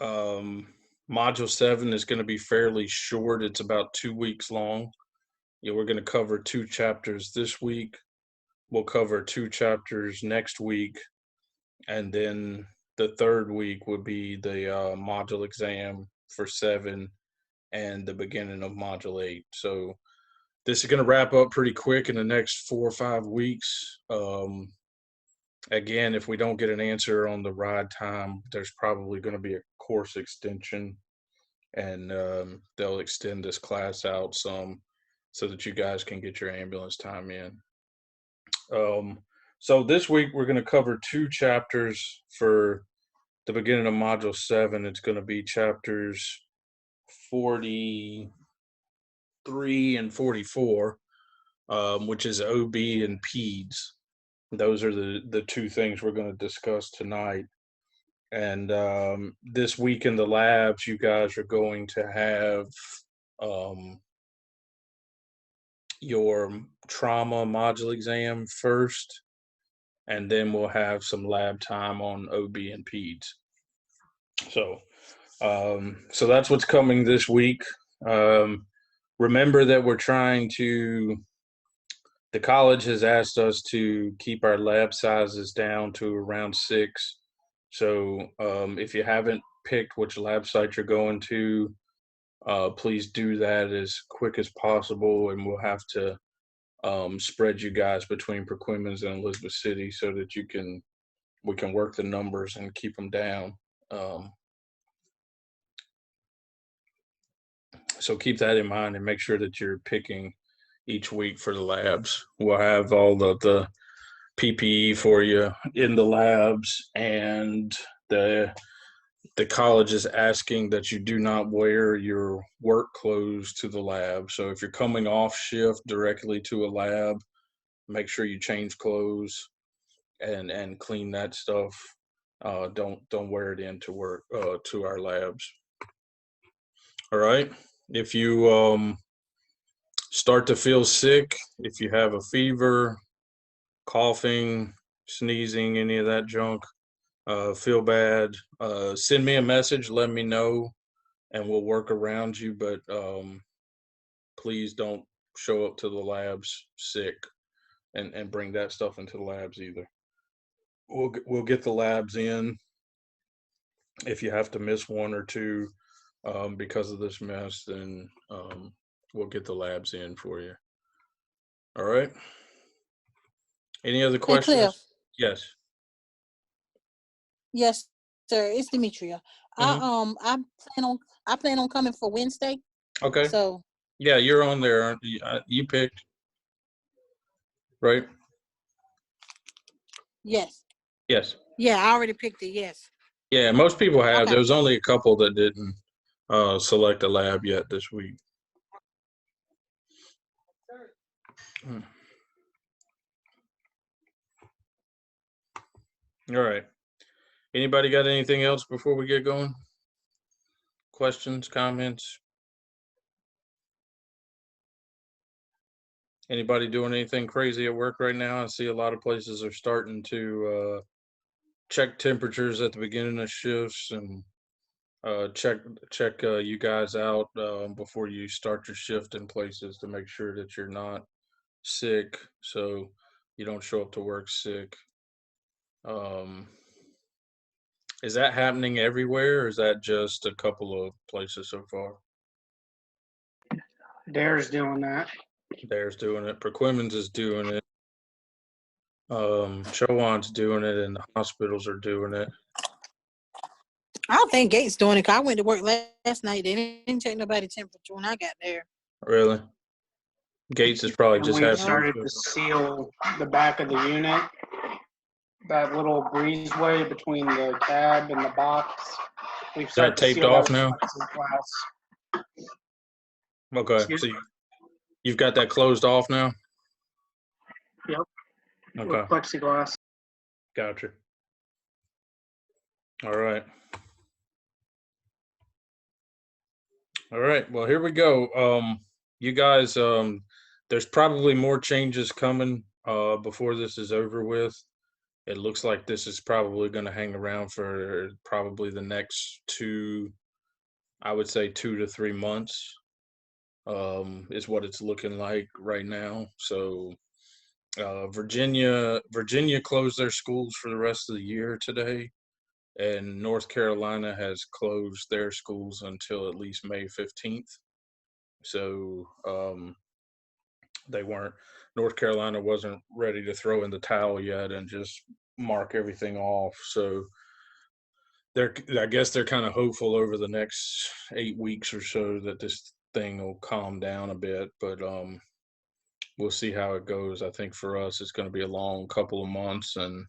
Um, Module 7 is going to be fairly short. It's about 2 weeks long. Yeah, we're going to cover 2 chapters this week. We'll cover 2 chapters next week. And then the third week would be the module exam for 7 and the beginning of module 8. So this is going to wrap up pretty quick in the next 4 or 5 weeks. Again, if we don't get an answer on the ride time, there's probably going to be a course extension, and they'll extend this class out some so that you guys can get your ambulance time in. So this week we're going to cover 2 chapters for the beginning of module 7. It's going to be chapters 43 and 44, which is OB and PEDS. Those are the 2 things we're going to discuss tonight. And this week in the labs, you guys are going to have your trauma module exam first, and then we'll have some lab time on OB and PEDS. So that's what's coming this week. Remember that we're trying to, the college has asked us to keep our lab sizes down to around 6. So if you haven't picked which lab site you're going to, please do that as quick as possible, and we'll have to spread you guys between Perquimans and Elizabeth City so that we can work the numbers and keep them down. So keep that in mind and make sure that you're picking each week for the labs. We'll have all the PPE for you in the labs, and the college is asking that you do not wear your work clothes to the lab. So if you're coming off shift directly to a lab, make sure you change clothes and clean that stuff. Don't wear it into work to our labs. All right. If you start to feel sick, if you have a fever, coughing, sneezing, any of that junk, feel bad, send me a message, let me know, and we'll work around you. But please don't show up to the labs sick and bring that stuff into the labs either. We'll get the labs in if you have to miss 1 or 2 because of this mess, then we'll get the labs in for you. All right. Any other questions? Hey, Cliff. Yes. Yes, sir. It's Demetria. I plan on coming for Wednesday. Okay. So yeah, you're on there, aren't you? You picked, right? Yes. Yes. Yeah, I already picked it. Yes. Yeah, most people have. Okay. There was only a couple that didn't select a lab yet this week. All right. Anybody got anything else before we get going? Questions, comments? Anybody doing anything crazy at work right now? I see a lot of places are starting to check temperatures at the beginning of shifts and check you guys out before you start your shift in places to make sure that you're not sick, so you don't show up to work sick. Is that happening everywhere, or is that just a couple of places so far? Dare's doing that. Dare's doing it. Perquimans is doing it. Chowan's doing it, and the hospitals are doing it. I don't think Gates doing it, 'cause I went to work last night. They didn't check nobody's temperature when I got there. Really? Gates is probably And just we having started to seal the back of the unit, that little breezeway between the cab and the box. We've started taped to seal off that now? plexiglass. Okay, Excuse so you've got that closed off now? Yep. Okay. With plexiglass. Gotcha. All right. All right. Well, here we go. You guys, there's probably more changes coming before this is over with. It looks like this is probably going to hang around for probably the next I would say 2 to 3 months, is what it's looking like right now. So Virginia closed their schools for the rest of the year today, and North Carolina has closed their schools until at least May 15th. So they weren't North Carolina wasn't ready to throw in the towel yet and just mark everything off. So I guess they're kind of hopeful over the next 8 weeks or so that this thing will calm down a bit. But we'll see how it goes. I think for us, it's going to be a long couple of months and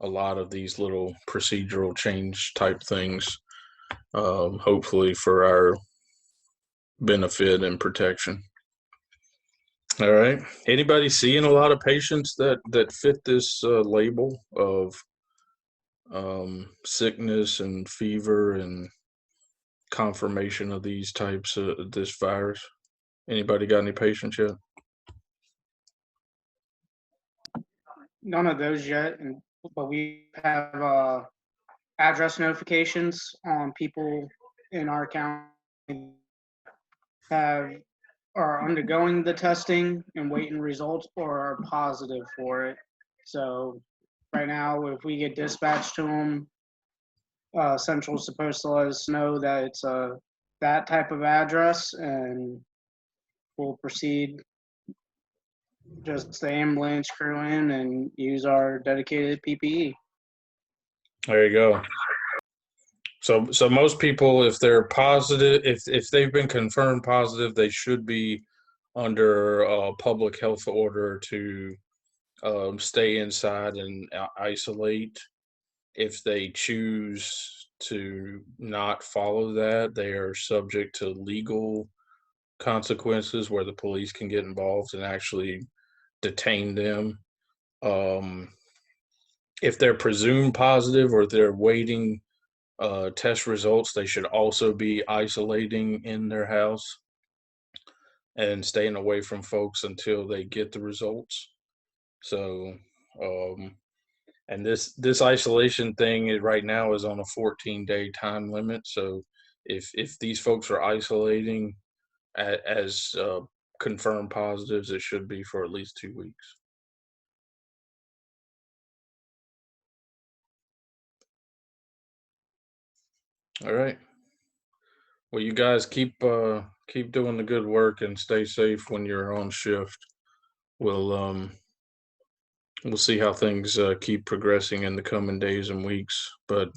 a lot of these little procedural change type things, hopefully for our benefit and protection. All right. Anybody seeing a lot of patients that fit this label of sickness and fever and confirmation of these types of this virus? Anybody got any patients yet? None of those yet, but we have address notifications on people in our county are undergoing the testing and waiting results or are positive for it. So right now, if we get dispatched to them, Central's supposed to let us know that it's that type of address, and we'll proceed just the ambulance crew in and use our dedicated PPE. There you go. So most people, if they're positive, if they've been confirmed positive, they should be under a public health order to stay inside and isolate. If they choose to not follow that, they are subject to legal consequences where the police can get involved and actually detain them. If they're presumed positive or they're waiting test results, they should also be isolating in their house and staying away from folks until they get the results. So, and this isolation thing right now is on a 14-day time limit. So, if these folks are isolating as confirmed positives, it should be for at least 2 weeks. All right. Well, you guys keep doing the good work and stay safe when you're on shift. We'll see how things keep progressing in the coming days and weeks, but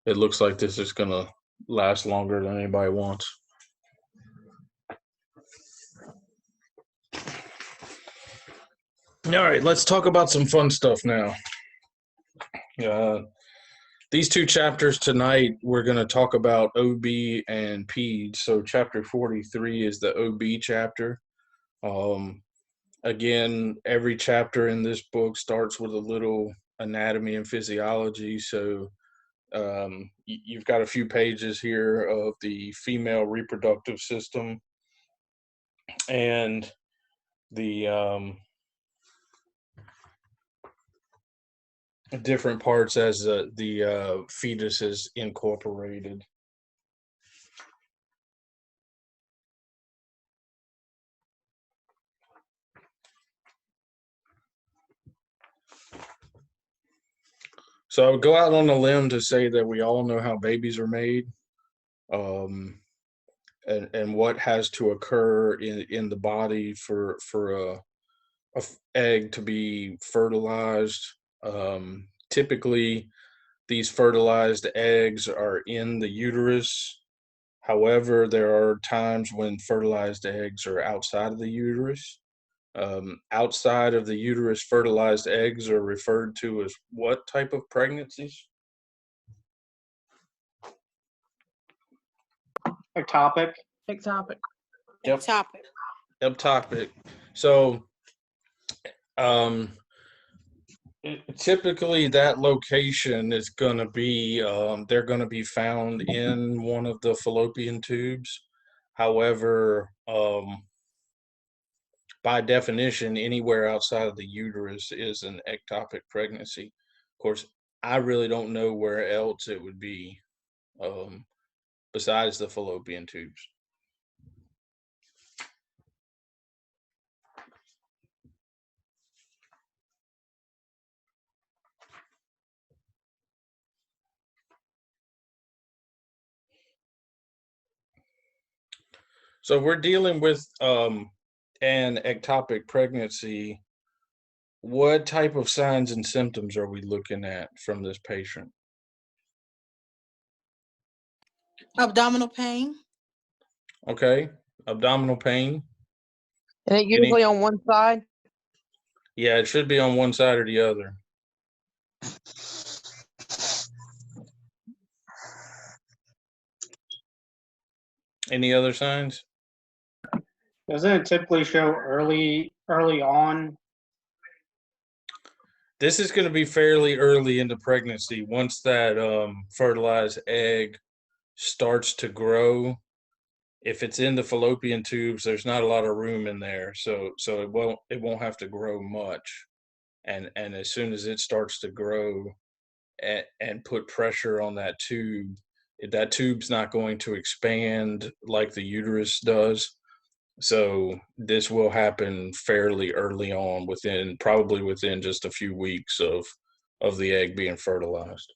it looks like this is gonna last longer than anybody wants. All right, let's talk about some fun stuff now. These two chapters tonight, we're going to talk about OB and PED. So chapter 43 is the OB chapter. Again, every chapter in this book starts with a little anatomy and physiology. So you've got a few pages here of the female reproductive system and the different parts as the fetus is incorporated. So I would go out on a limb to say that we all know how babies are made, and what has to occur in the body for a egg to be fertilized. Typically, these fertilized eggs are in the uterus. However, there are times when fertilized eggs are outside of the uterus. Outside of the uterus, fertilized eggs are referred to as what type of pregnancies? Ectopic. Ectopic. Yep. Ectopic. Ectopic. So, typically that location is going to be, they're going to be found in one of the fallopian tubes. However, by definition, anywhere outside of the uterus is an ectopic pregnancy. course, I really don't know where else it would be besides the fallopian tubes. So we're dealing with an ectopic pregnancy. What type of signs and symptoms are we looking at from this patient? Abdominal pain. Okay, abdominal pain. And it usually on one side. Yeah, it should be on one side or the other. Any other signs? Doesn't it typically show early on? This is going to be fairly early into pregnancy. Once that fertilized egg starts to grow, if it's in the fallopian tubes, there's not a lot of room in there, so it won't have to grow much. And as soon as it starts to grow and put pressure on that tube's not going to expand like the uterus does. So this will happen fairly early on, probably within just a few weeks of the egg being fertilized.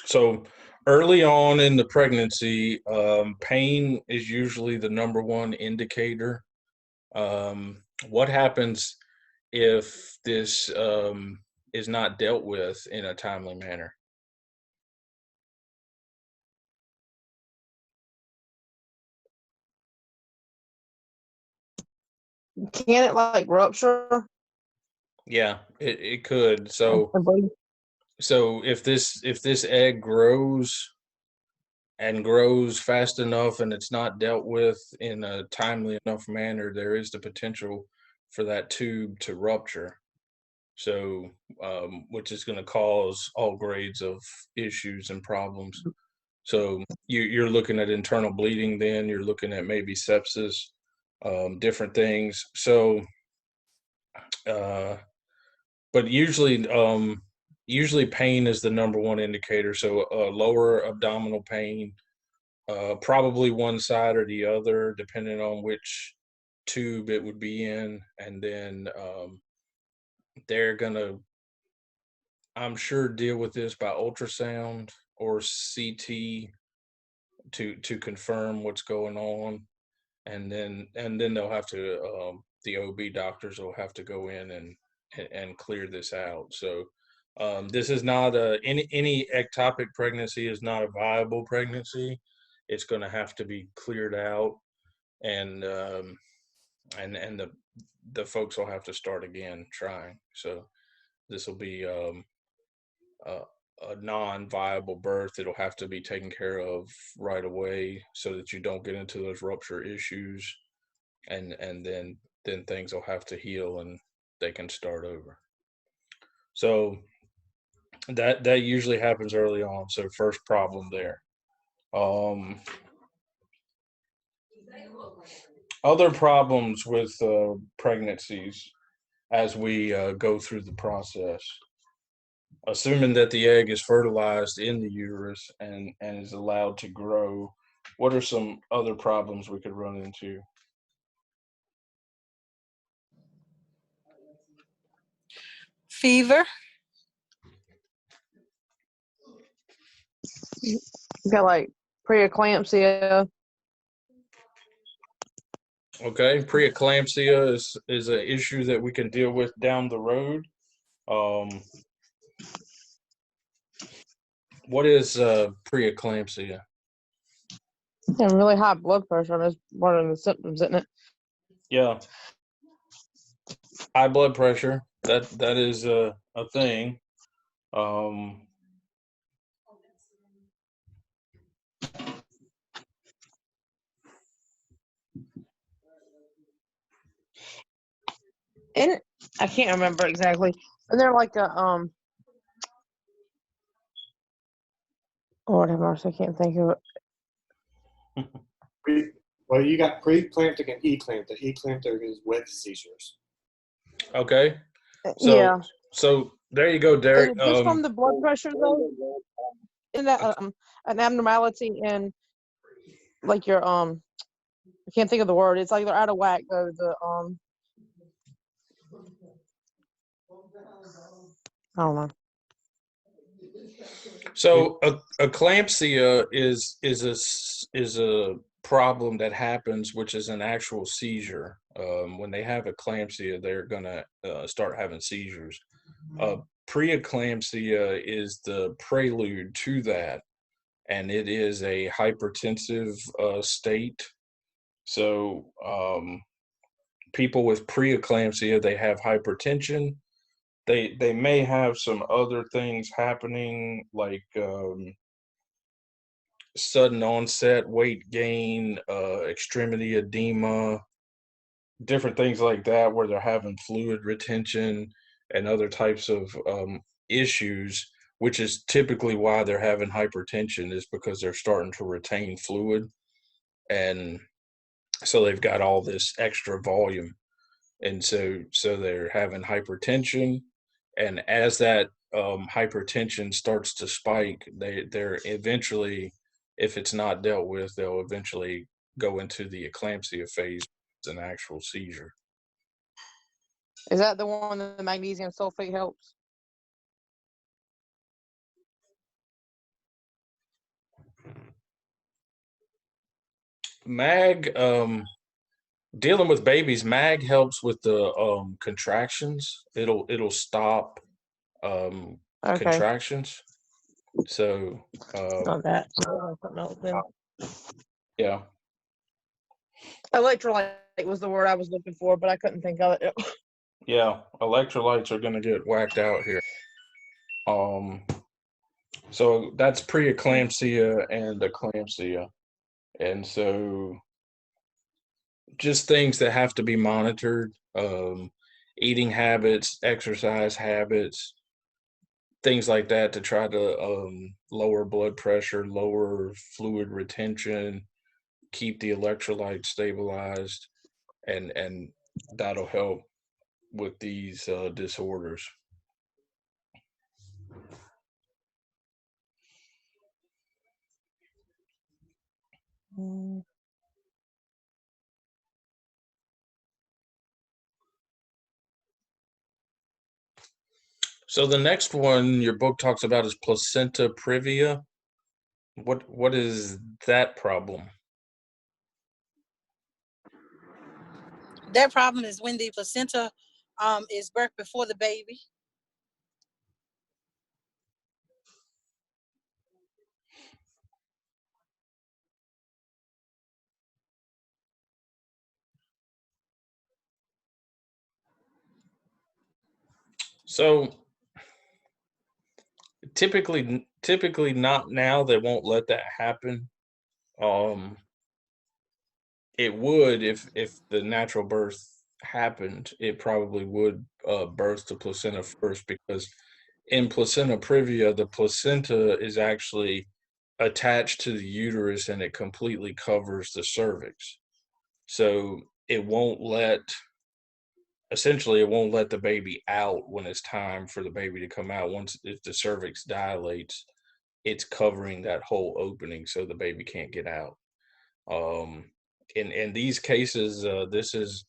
So early on in the pregnancy, pain is usually the number one indicator. What happens if this is not dealt with in a timely manner? Can it like rupture? Yeah, it could. So and bleed? if this egg grows and grows fast enough and it's not dealt with in a timely enough manner, there is the potential for that tube to rupture. So, which is going to cause all grades of issues and problems. So you're looking at internal bleeding, then you're looking at maybe sepsis, different things. So, but usually pain is the number one indicator. So lower abdominal pain, probably one side or the other, depending on which tube it would be in, and then they're gonna, I'm sure, deal with this by ultrasound or CT to confirm what's going on, and then they'll have to the OB doctors will have to go in and clear this out. So this is not any ectopic pregnancy is not a viable pregnancy. It's going to have to be cleared out, and the folks will have to start again trying. So this will be a non-viable birth. It'll have to be taken care of right away so that you don't get into those rupture issues, and then things will have to heal and they can start over. So that usually happens early on. So first problem there. Other problems with pregnancies as we go through the process. Assuming that the egg is fertilized in the uterus and is allowed to grow, what are some other problems we could run into? Fever. You got like preeclampsia. Okay, preeclampsia is an issue that we can deal with down the road. What is preeclampsia? And really high blood pressure is one of the symptoms, isn't it? Yeah, high blood pressure. That is a thing. And I can't remember exactly. And they're like a Lord have mercy, I can't think of it. Well, you got preeclamptic and eclamptic. Eclamptic is with seizures. Okay. So Yeah. so there you go, Is Derek. it just from the blood pressure though? In that an abnormality in like your I can't think of the word. It's like they're out of whack. I don't know. So eclampsia is a problem that happens, which is an actual seizure. When they have eclampsia, they're gonna start having seizures. Preeclampsia is the prelude to that, and it is a hypertensive state. So people with preeclampsia, they have hypertension. They may have some other things happening like sudden onset weight gain, extremity edema, different things like that, where they're having fluid retention and other types of issues, which is typically why they're having hypertension, is because they're starting to retain fluid. And so they've got all this extra volume. And so they're having hypertension. And as that hypertension starts to spike, they're eventually, if it's not dealt with, they'll eventually go into the eclampsia phase. It's an actual seizure. Is that the one that the magnesium sulfate helps? Mag, dealing with babies, mag helps with the contractions. It'll stop Okay. contractions. So Not that. Something else then. yeah. Electrolyte was the word I was looking for, but I couldn't think of it. Yeah, electrolytes are going to get whacked out here. So that's preeclampsia and eclampsia. And so just things that have to be monitored, eating habits, exercise habits, things like that, to try to lower blood pressure, lower fluid retention, keep the electrolytes stabilized, and that'll help with these disorders. Mm. So the next one your book talks about is placenta previa. What is that problem? That problem is when the placenta is birthed before the baby. So typically not now, they won't let that happen. Um it would, if the natural birth happened, it probably would birth the placenta first, because in placenta previa, the placenta is actually attached to the uterus and it completely covers the cervix. So it won't let, essentially, it won't let the baby out when it's time for the baby to come out. Once, if the cervix dilates, it's covering that whole opening so the baby can't get out. In these cases, this is,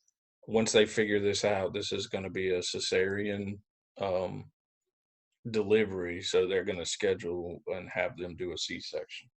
once they figure this out, this is going to be a cesarean um, delivery. So they're going to schedule and have them do a C-section.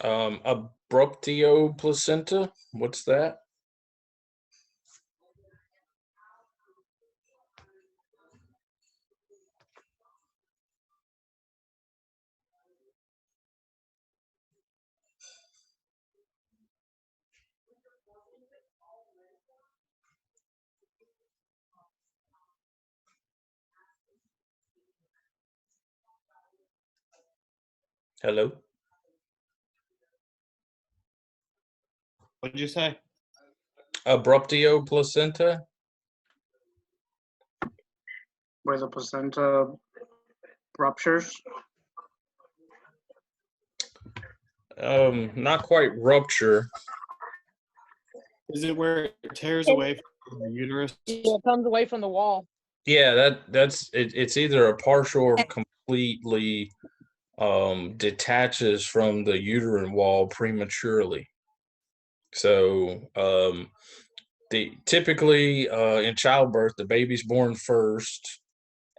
Abruptio placenta. What's that? Hello? What'd you say? Abruptio placenta? Where the placenta ruptures. Not quite rupture. Is it where it tears away from the uterus? Yeah, it comes away from the wall. Yeah, that's it, it's either a partial or completely detaches from the uterine wall prematurely. So the typically in childbirth the baby's born first,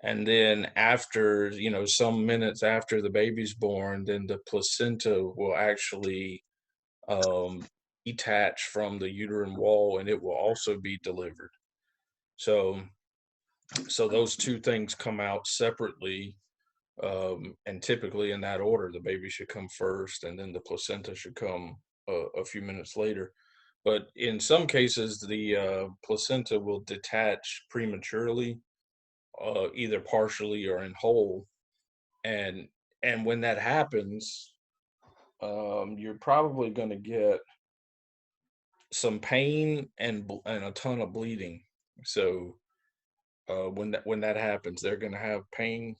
and then after, some minutes after the baby's born, then the placenta will actually detach from the uterine wall, and it will also be delivered. So those two things come out separately, and typically in that order. The baby should come first, and then the placenta should come a few minutes later. But in some cases, the placenta will detach prematurely, either partially or in whole. And when that happens, you're probably going to get some pain and a ton of bleeding. So when that happens, they're going to have pain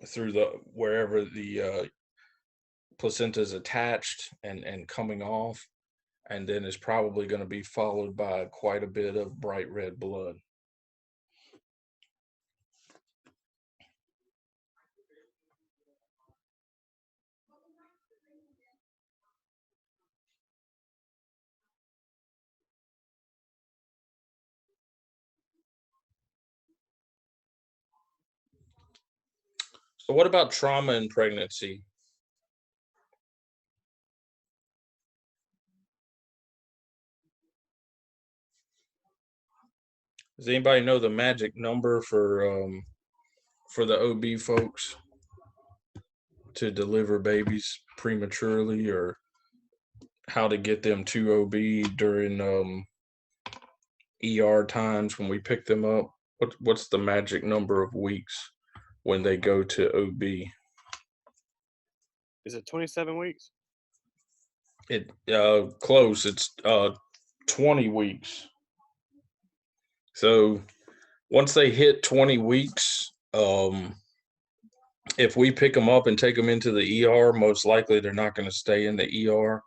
through the wherever the placenta is attached and coming off, and then it's probably going to be followed by quite a bit of bright red blood. So what about trauma in pregnancy? Does anybody know the magic number for the OB folks to deliver babies prematurely, or how to get them to OB during ER times when we pick them up? What's the magic number of weeks when they go to OB? Is it 27 weeks? It close. It's 20 weeks. So once they hit 20 weeks, if we pick them up and take them into the ER, most likely they're not going to stay in the ER.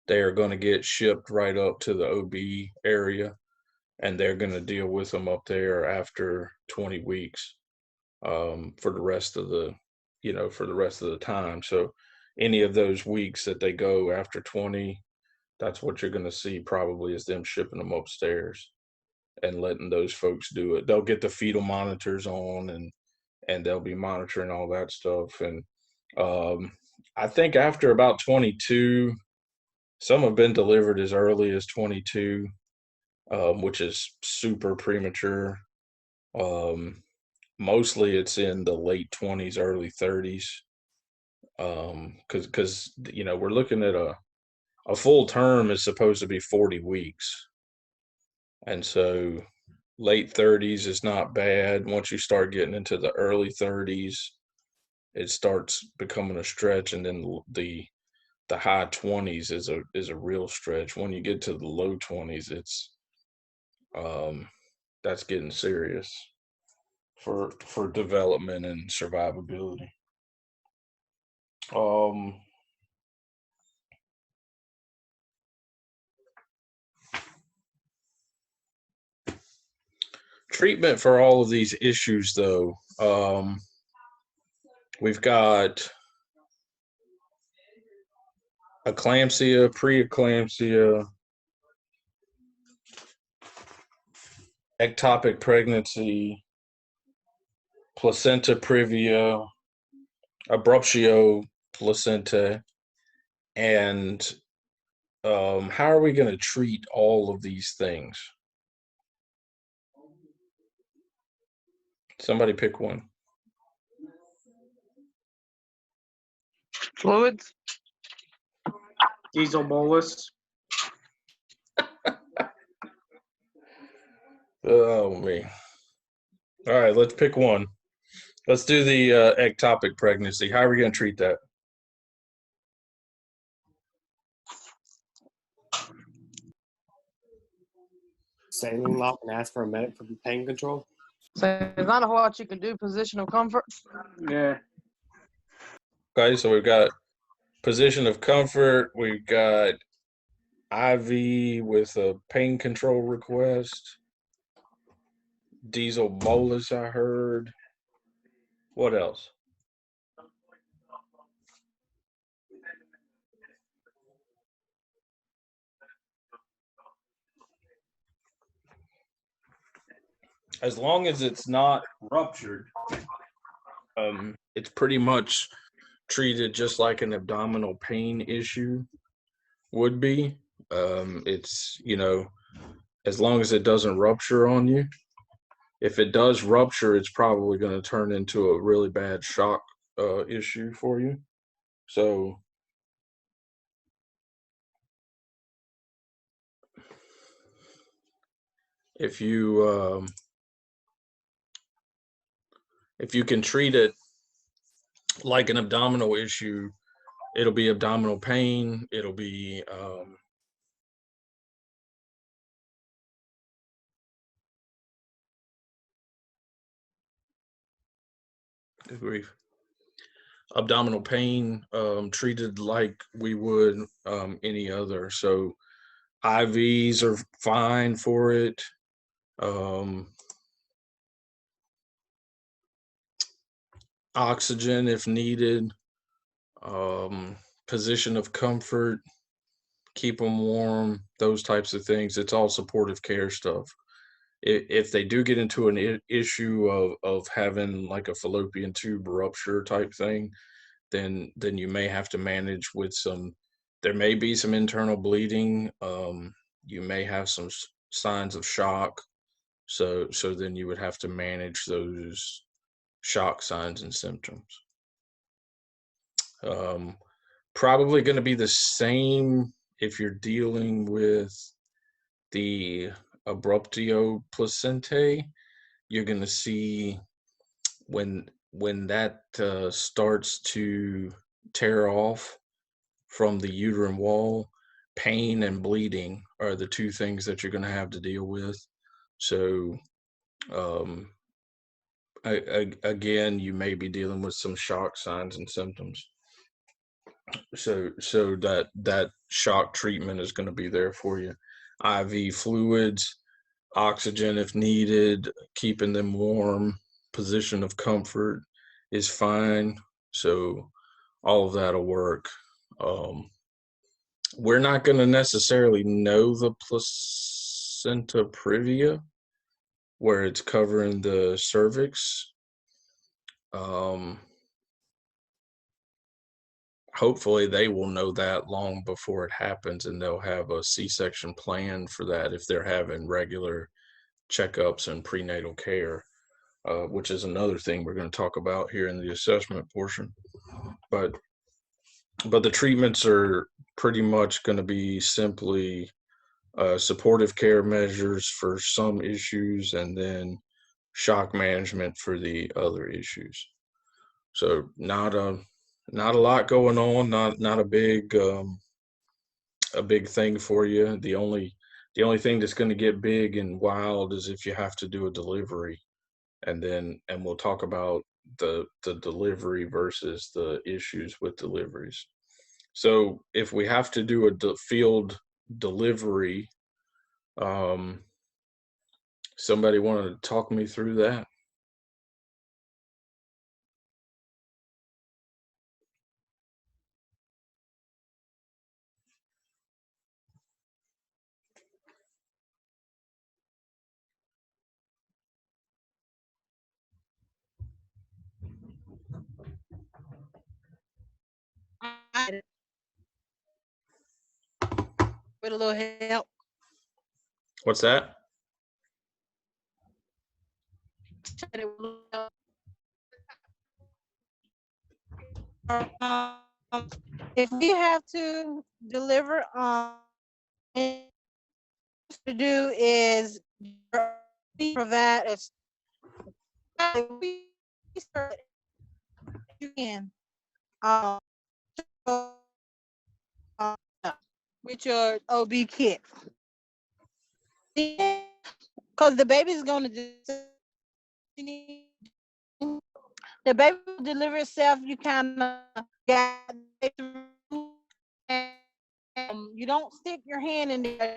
They are going to get shipped right up to the OB area, and they're going to deal with them up there after 20 weeks, for the rest of the time. So any of those weeks that they go after 20, that's what you're going to see probably, is them shipping them upstairs and letting those folks do it. They'll get the fetal monitors on, and they'll be monitoring all that stuff. And I think after about 22, some have been delivered as early as 22, which is super premature. Mostly it's in the late 20s, early 30s, because we're looking at a full term is supposed to be 40 weeks, and so late 30s is not bad. Once you start getting into the early 30s, it starts becoming a stretch, and then the high 20s is a real stretch. When you get to the low 20s, it's that's getting serious for development and survivability. Treatment for all of these issues, though, we've got eclampsia, preeclampsia, ectopic pregnancy, placenta previa, abruptio placenta, and how are we going to treat all of these things? Somebody pick one. Fluids. Diesel bolus. Oh, me. All right, let's pick one. Let's do the ectopic pregnancy. How are we going to treat that? say anything, Locke, and ask for a medic for pain control? So there's not a whole lot you can do. Position of comfort. Yeah. Okay, so we've got position of comfort. We've got IV with a pain control request. Diesel bolus, I heard. What else? As long as it's not ruptured, it's pretty much treated just like an abdominal pain issue would be. It's, as long as it doesn't rupture on you. If it does rupture, it's probably going to turn into a really bad shock issue for you. So if you can treat it like an abdominal issue, it'll be abdominal pain. It'll be good grief. Abdominal pain treated like we would any other. So IVs are fine for it. Oxygen if needed. Position of comfort, keep them warm, those types of things. It's all supportive care stuff. If they do get into an issue of having like a fallopian tube rupture type thing, then you may have to manage with there may be some internal bleeding. You may have some signs of shock. So then you would have to manage those shock signs and symptoms. Probably going to be the same if you're dealing with the abruptio placentae. You're going to see when that starts to tear off from the uterine wall, pain and bleeding are the two things that you're going to have to deal with. So again, you may be dealing with some shock signs and symptoms. So that shock treatment is going to be there for you. IV fluids, oxygen if needed, keeping them warm, position of comfort is fine. So all of that'll work. We're not going to necessarily know the placenta previa where it's covering the cervix. Hopefully they will know that long before it happens, and they'll have a C-section plan for that if they're having regular checkups and prenatal care, which is another thing we're going to talk about here in the assessment portion. But the treatments are pretty much going to be simply supportive care measures for some issues and then shock management for the other issues. So not a lot going on, not a big thing for you. The only thing that's going to get big and wild is if you have to do a delivery, and we'll talk about the delivery versus the issues with deliveries. So if we have to do a field delivery, somebody wanted to talk me through that? With a little help. What's that? If we have to deliver, to do is provide us. You can, with your OB kit. Cause the baby's gonna the baby will deliver itself. You kind of got and you don't stick your hand in there.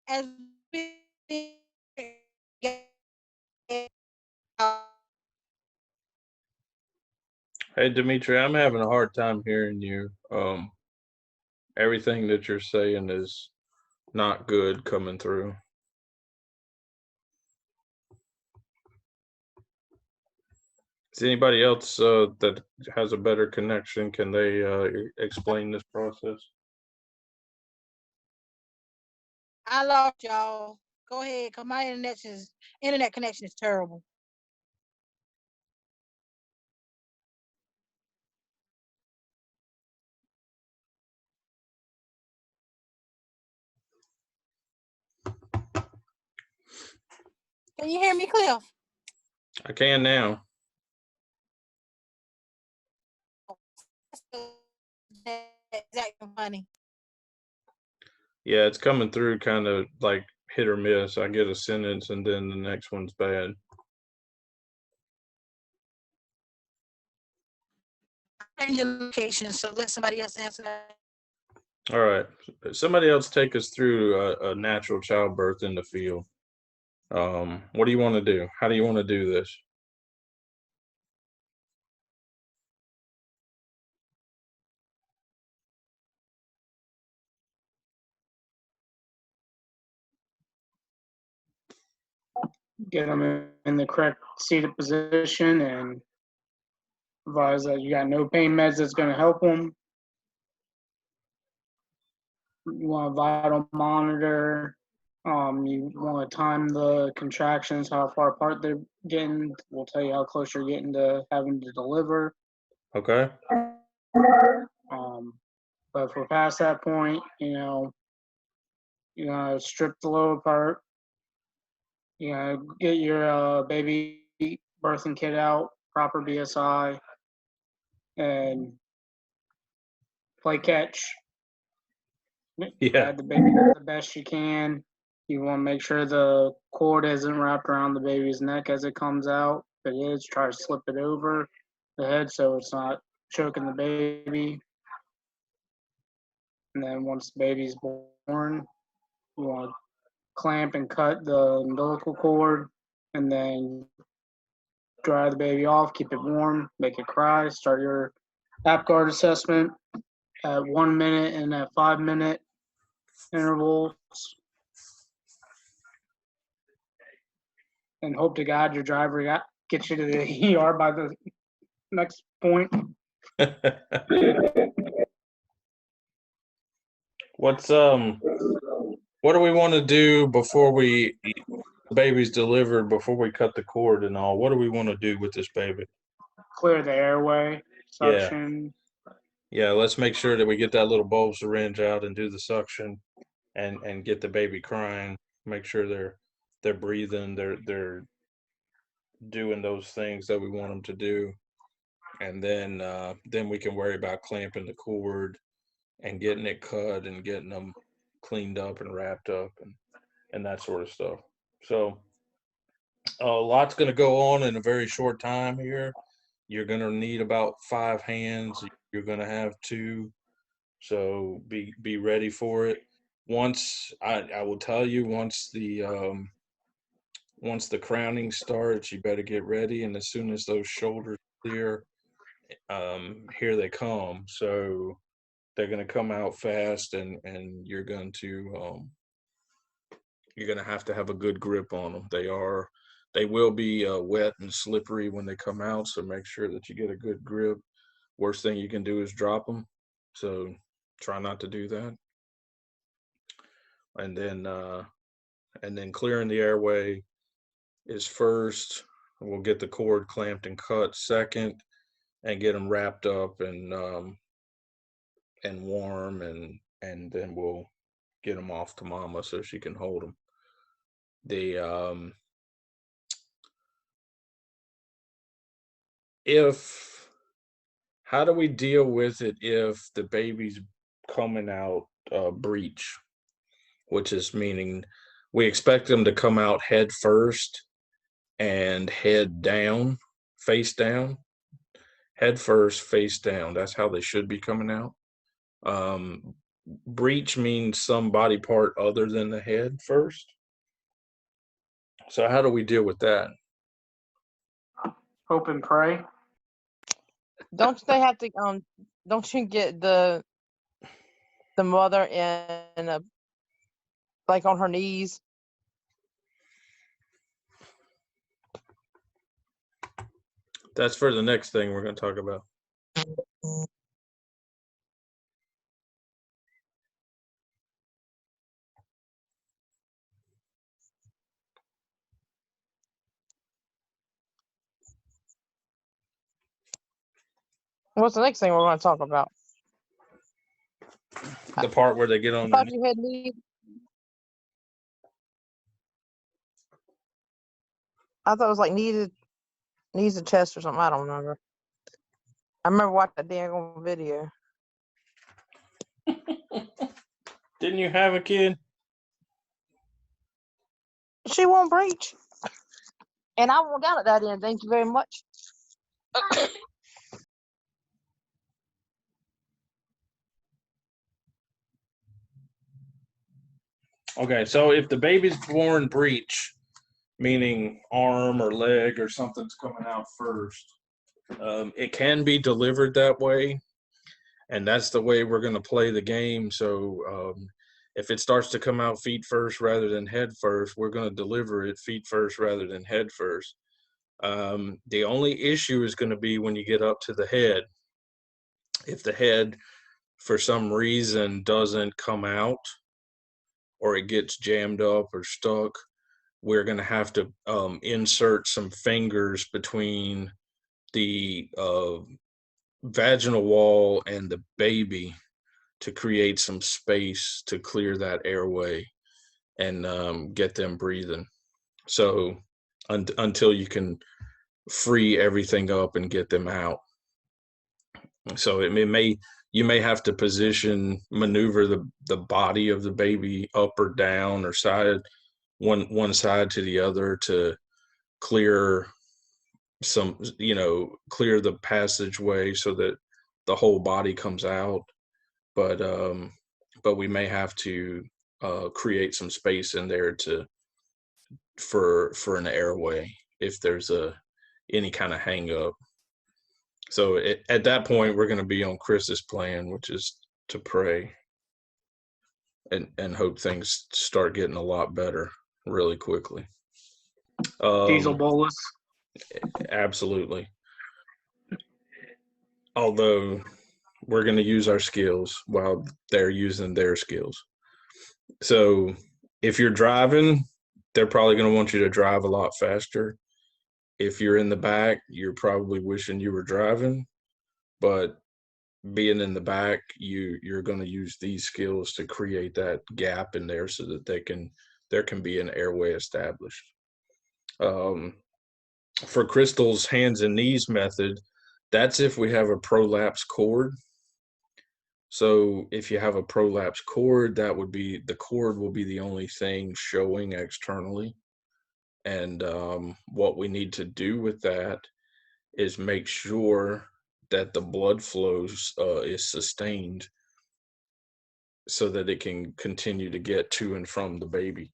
As Hey, Dimitri, I'm having a hard time hearing you. Everything that you're saying is not good coming through. Is anybody else that has a better connection? Can they explain this process? I lost y'all. Go ahead, cause my internet connection is terrible. Can you hear me, Cliff? I can now. That's acting funny. Yeah, it's coming through kind of like hit or miss. I get a sentence and then the next one's bad. Change your location, so let somebody else answer that. All right. Somebody else take us through a natural childbirth in the field. What do you want to do? How do you want to do this? Get them in the correct seated position and advise that you got no pain meds that's going to help them. You want a vital monitor. You want to time the contractions, how far apart they're getting. We'll tell you how close you're getting to having to deliver. Okay. But if we're past that point, you're gonna strip the lower part. Get your baby birthing kit out, proper BSI, and play catch. Yeah. Guide the baby the best you can. You want to make sure the cord isn't wrapped around the baby's neck as it comes out. If it is, try to slip it over the head so it's not choking the baby. And then once the baby's born, you want to clamp and cut the umbilical cord and then dry the baby off, keep it warm, make it cry, start your APGARD assessment at 1 minute and at 5 minute intervals. And hope to God your driver gets you to the ER by the next point. What do we want to do before the baby's delivered, before we cut the cord and all? What do we want to do with this baby? Clear the airway, suction. Yeah, let's make sure that we get that little bulb syringe out and do the suction and get the baby crying. Make sure they're breathing, they're doing those things that we want them to do. And then we can worry about clamping the cord and getting it cut and getting them cleaned up and wrapped up and that sort of stuff. So a lot's going to go on in a very short time here. You're going to need about 5 hands. You're going to have 2. So be ready for it. Once I will tell you, once the crowning starts, you better get ready. And as soon as those shoulders clear, here they come. So they're going to come out fast, and you're going to have to have a good grip on them. They will be wet and slippery when they come out, so make sure that you get a good grip. Worst thing you can do is drop them, so try not to do that. And then clearing the airway is first. We'll get the cord clamped and cut second, and get them wrapped up and warm, and then we'll get them off to mama so she can hold them. How do we deal with it if the baby's coming out breech? which is meaning we expect them to come out head first and head down, face down, head first, face down. That's how they should be coming out. Breech means some body part other than the head first. So how do we deal with that? Hope and pray. Don't they have to don't you get the mother in a like on her knees? That's for the next thing we're going to talk about. What's the next thing we're going to talk about? The part where they get I on their thought you had knees. I thought it was like knees and chest or something. I don't remember. I remember watching that dang video. Didn't you have a kid? She won't breach. And I won't down at that end. Thank you very much. Okay, so if the baby's born breech, meaning arm or leg or something's coming out first, it can be delivered that way, and that's the way we're going to play the game. So if it starts to come out feet first rather than head first, we're going to deliver it feet first rather than head first. The only issue is going to be when you get up to the head. If the head, for some reason, doesn't come out, or it gets jammed up or stuck, we're going to have to insert some fingers between the vaginal wall and the baby to create some space to clear that airway and get them breathing. So until you can free everything up and get them out. So you may have to maneuver the body of the baby up or down or one side to the other to clear clear the passageway so that the whole body comes out. But we may have to create some space in there for an airway if there's any kind of hang up. So at that point, we're going to be on Chris's plan, which is to pray and hope things start getting a lot better really quickly. Diesel bolus. Absolutely. Although we're going to use our skills while they're using their skills. So if you're driving, they're probably going to want you to drive a lot faster. If you're in the back, you're probably wishing you were driving, but being in the back, you're going to use these skills to create that gap in there so that there can be an airway established. For Crystal's hands and knees method, that's if we have a prolapse cord. So if you have a prolapse cord, the cord will be the only thing showing externally. And what we need to do with that is make sure that the blood flows is sustained so that it can continue to get to and from the baby.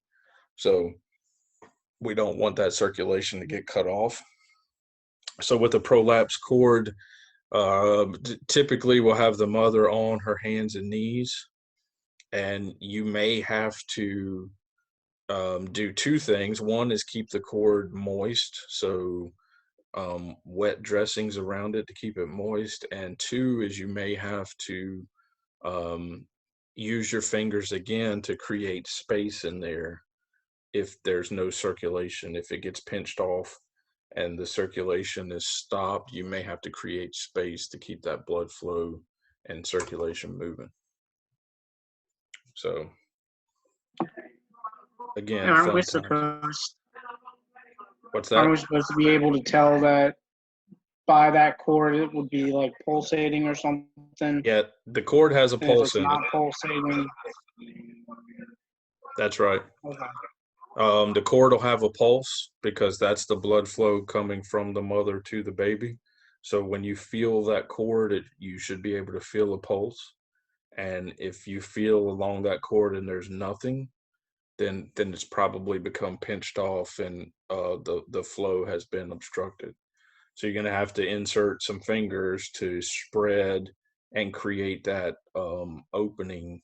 So we don't want that circulation to get cut off. So with a prolapse cord, typically we'll have the mother on her hands and knees, and you may have to do two things. One is keep the cord moist, so wet dressings around it to keep it moist. And two is you may have to use your fingers again to create space in there if there's no circulation. If it gets pinched off and the circulation is stopped, you may have to create space to keep that blood flow and circulation moving. So again, Aren't we fun times. What's Aren't we that? supposed to be able to tell that by that cord it would be like pulsating or something? Yeah, the cord has a And if pulse it's in not it. pulsating, That's right. Okay. The cord will have a pulse because that's the blood flow coming from the mother to the baby. So when you feel that cord, you should be able to feel a pulse. And if you feel along that cord and there's nothing, then it's probably become pinched off and the flow has been obstructed. So you're going to have to insert some fingers to spread and create that opening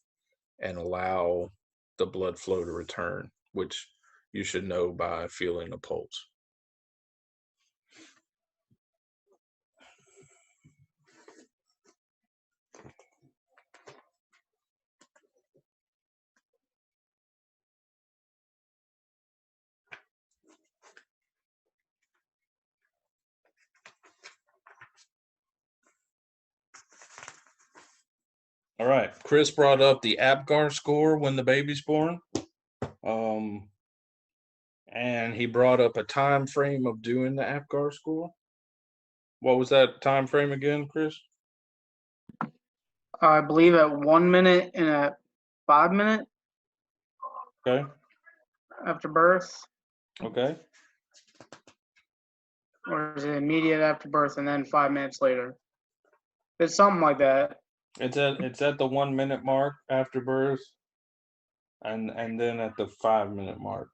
and allow the blood flow to return, which you should know by feeling a pulse. All right. Chris brought up the APGAR score when the baby's born. And he brought up a time frame of doing the APGAR score. What was that time frame again, Chris? I believe at 1 minute and at 5 minute Okay. after birth, Okay. or is it immediate after birth and then 5 minutes later? It's something like that. It's at the 1 minute mark after birth, and then at the 5 minute mark.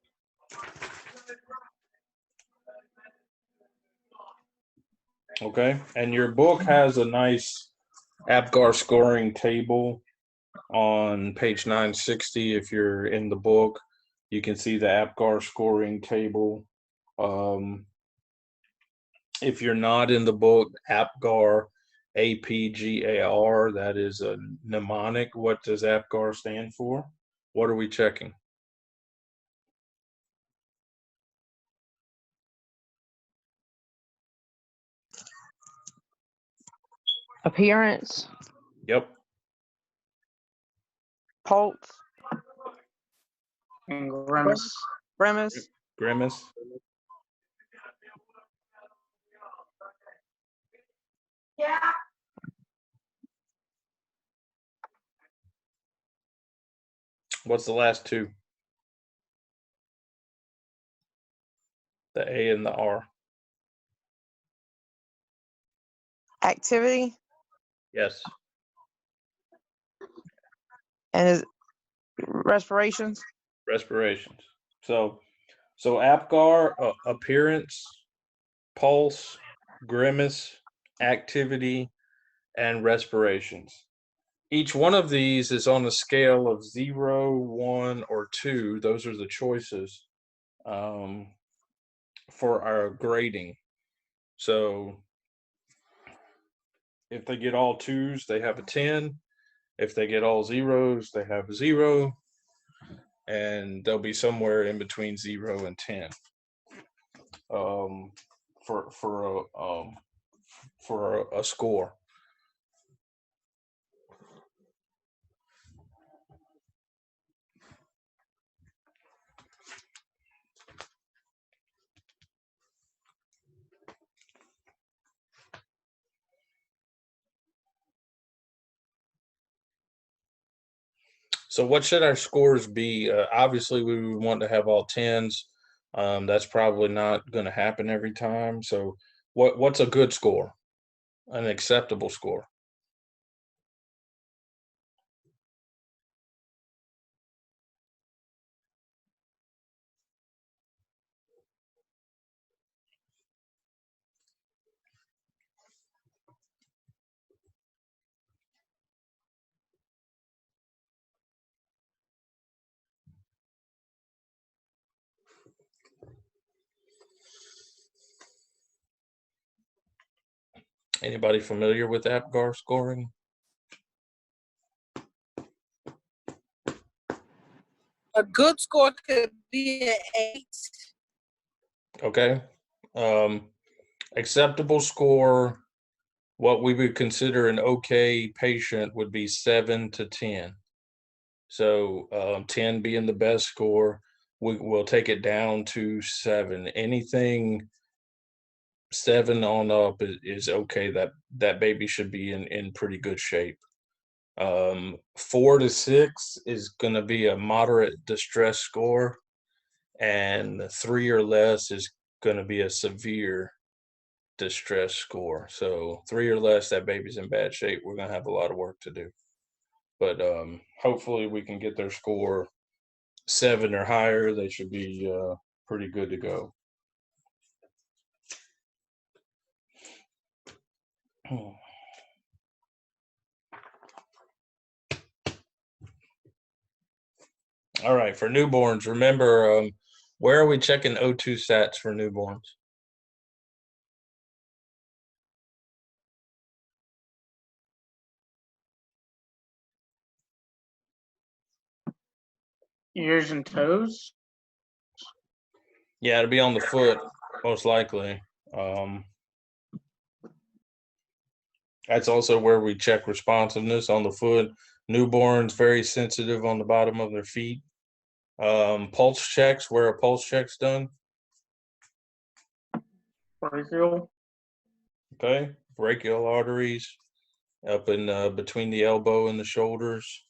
Okay, and your book has a nice APGAR scoring table on page 960. If you're in the book, you can see the APGAR scoring table. If you're not in the book, APGAR, APGAR, that is a mnemonic. What does APGAR stand for? What are we checking? Appearance, Yep. pulse, And grimace. grimace, Grimace. What's the last two? The A and the R. activity, Yes. and his respirations. Respirations. So APGAR, appearance, pulse, grimace, activity, and respirations. Each one of these is on a scale of 0, 1, or 2. Those are the choices for our grading. So if they get all 2s, they have a 10. If they get all 0s, they have a 0. And they'll be somewhere in between 0 and 10 for a score. So what should our scores be? Obviously, we would want to have all 10s. That's probably not going to happen every time. So what's a good score? An acceptable score? Anybody familiar with APGAR scoring? A good score could be an 8. Okay. Acceptable score, what we would consider an okay patient would be 7 to 10. So 10 being the best score, we'll take it down to 7. Anything 7 on up is okay. That baby should be in pretty good shape. 4 to 6 is going to be a moderate distress score, and 3 or less is going to be a severe distress score. So 3 or less, that baby's in bad shape. We're going to have a lot of work to do. But hopefully we can get their score 7 or higher. They should be pretty good to go. All right, for newborns, remember, where are we checking O2 sats for newborns? Ears and toes. Yeah, it'll be on the foot, most likely. That's also where we check responsiveness on the foot. Newborns very sensitive on the bottom of their feet. Pulse checks, where a pulse check's done. Brachial. Okay, brachial arteries up in between the elbow and the shoulders.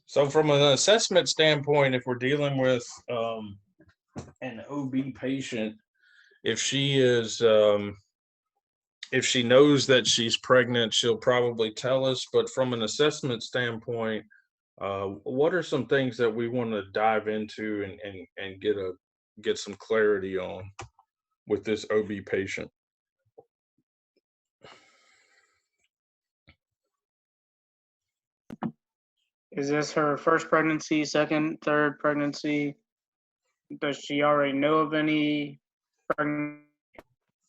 So from an assessment standpoint, if we're dealing with an OB patient, if she is if she knows that she's pregnant, she'll probably tell us. But from an assessment standpoint, what are some things that we want to dive into and get some clarity on with this OB patient? Is this her first pregnancy, second, third pregnancy? Does she already know of any pregnancy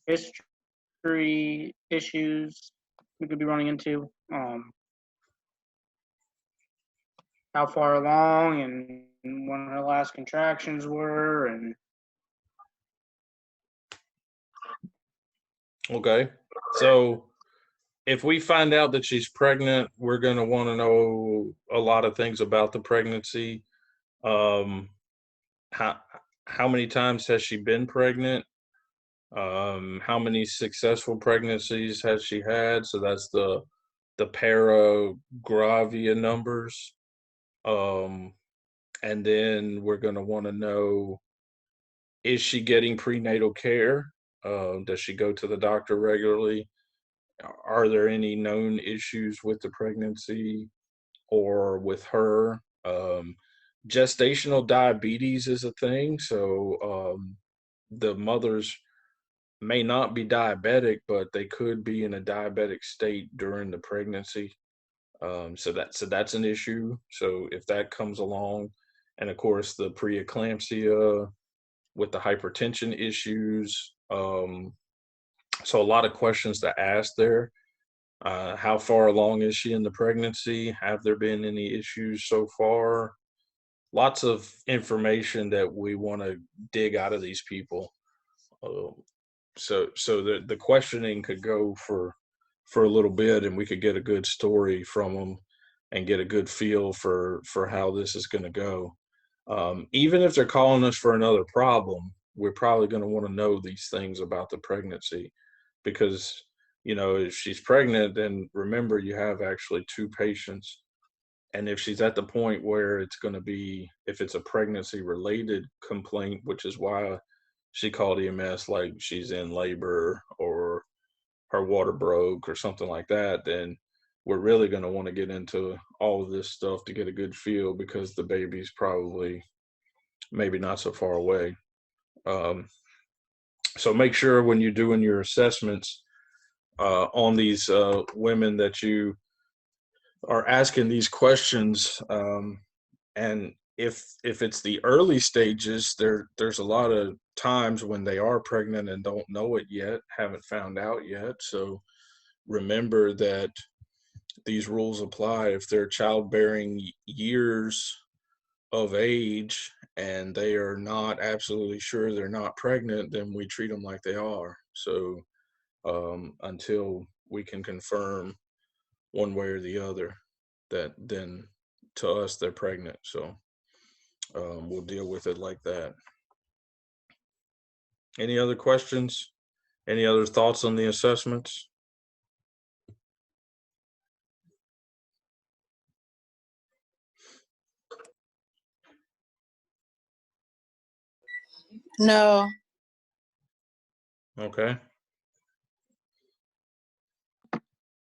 history issues we could be running into? How far along and when her last contractions were, and Okay, so if we find out that she's pregnant, we're going to want to know a lot of things about the pregnancy. Um, how many times has she been pregnant? How many successful pregnancies has she had? So that's the paragravia numbers. And then we're going to want to know, is she getting prenatal care? Does she go to the doctor regularly? Are there any known issues with the pregnancy or with her? Gestational diabetes is a thing. So the mothers may not be diabetic, but they could be in a diabetic state during the pregnancy. So that's an issue. So if that comes along, and of course the preeclampsia with the hypertension issues. So a lot of questions to ask there. How far along is she in the pregnancy? Have there been any issues so far? Lots of information that we want to dig out of these people. So the questioning could go for a little bit, and we could get a good story from them and get a good feel for how this is going to go. Even if they're calling us for another problem, we're probably going to want to know these things about the pregnancy, because if she's pregnant, then remember you have actually 2 patients. And if she's at the point where it's going to be, if it's a pregnancy related complaint, which is why she called EMS, like she's in labor or her water broke or something like that, then we're really going to want to get into all of this stuff to get a good feel, because the baby's probably maybe not so far away. So make sure when you're doing your assessments on these women that you are asking these questions, and if it's the early stages, there's a lot of times when they are pregnant and don't know it yet, haven't found out yet. So remember that these rules apply if they're childbearing years of age and they are not absolutely sure they're not pregnant, then we treat them like they are. So until we can confirm one way or the other, that then to us they're pregnant. So we'll deal with it like that. Any other questions? Any other thoughts on the assessments? No. Okay.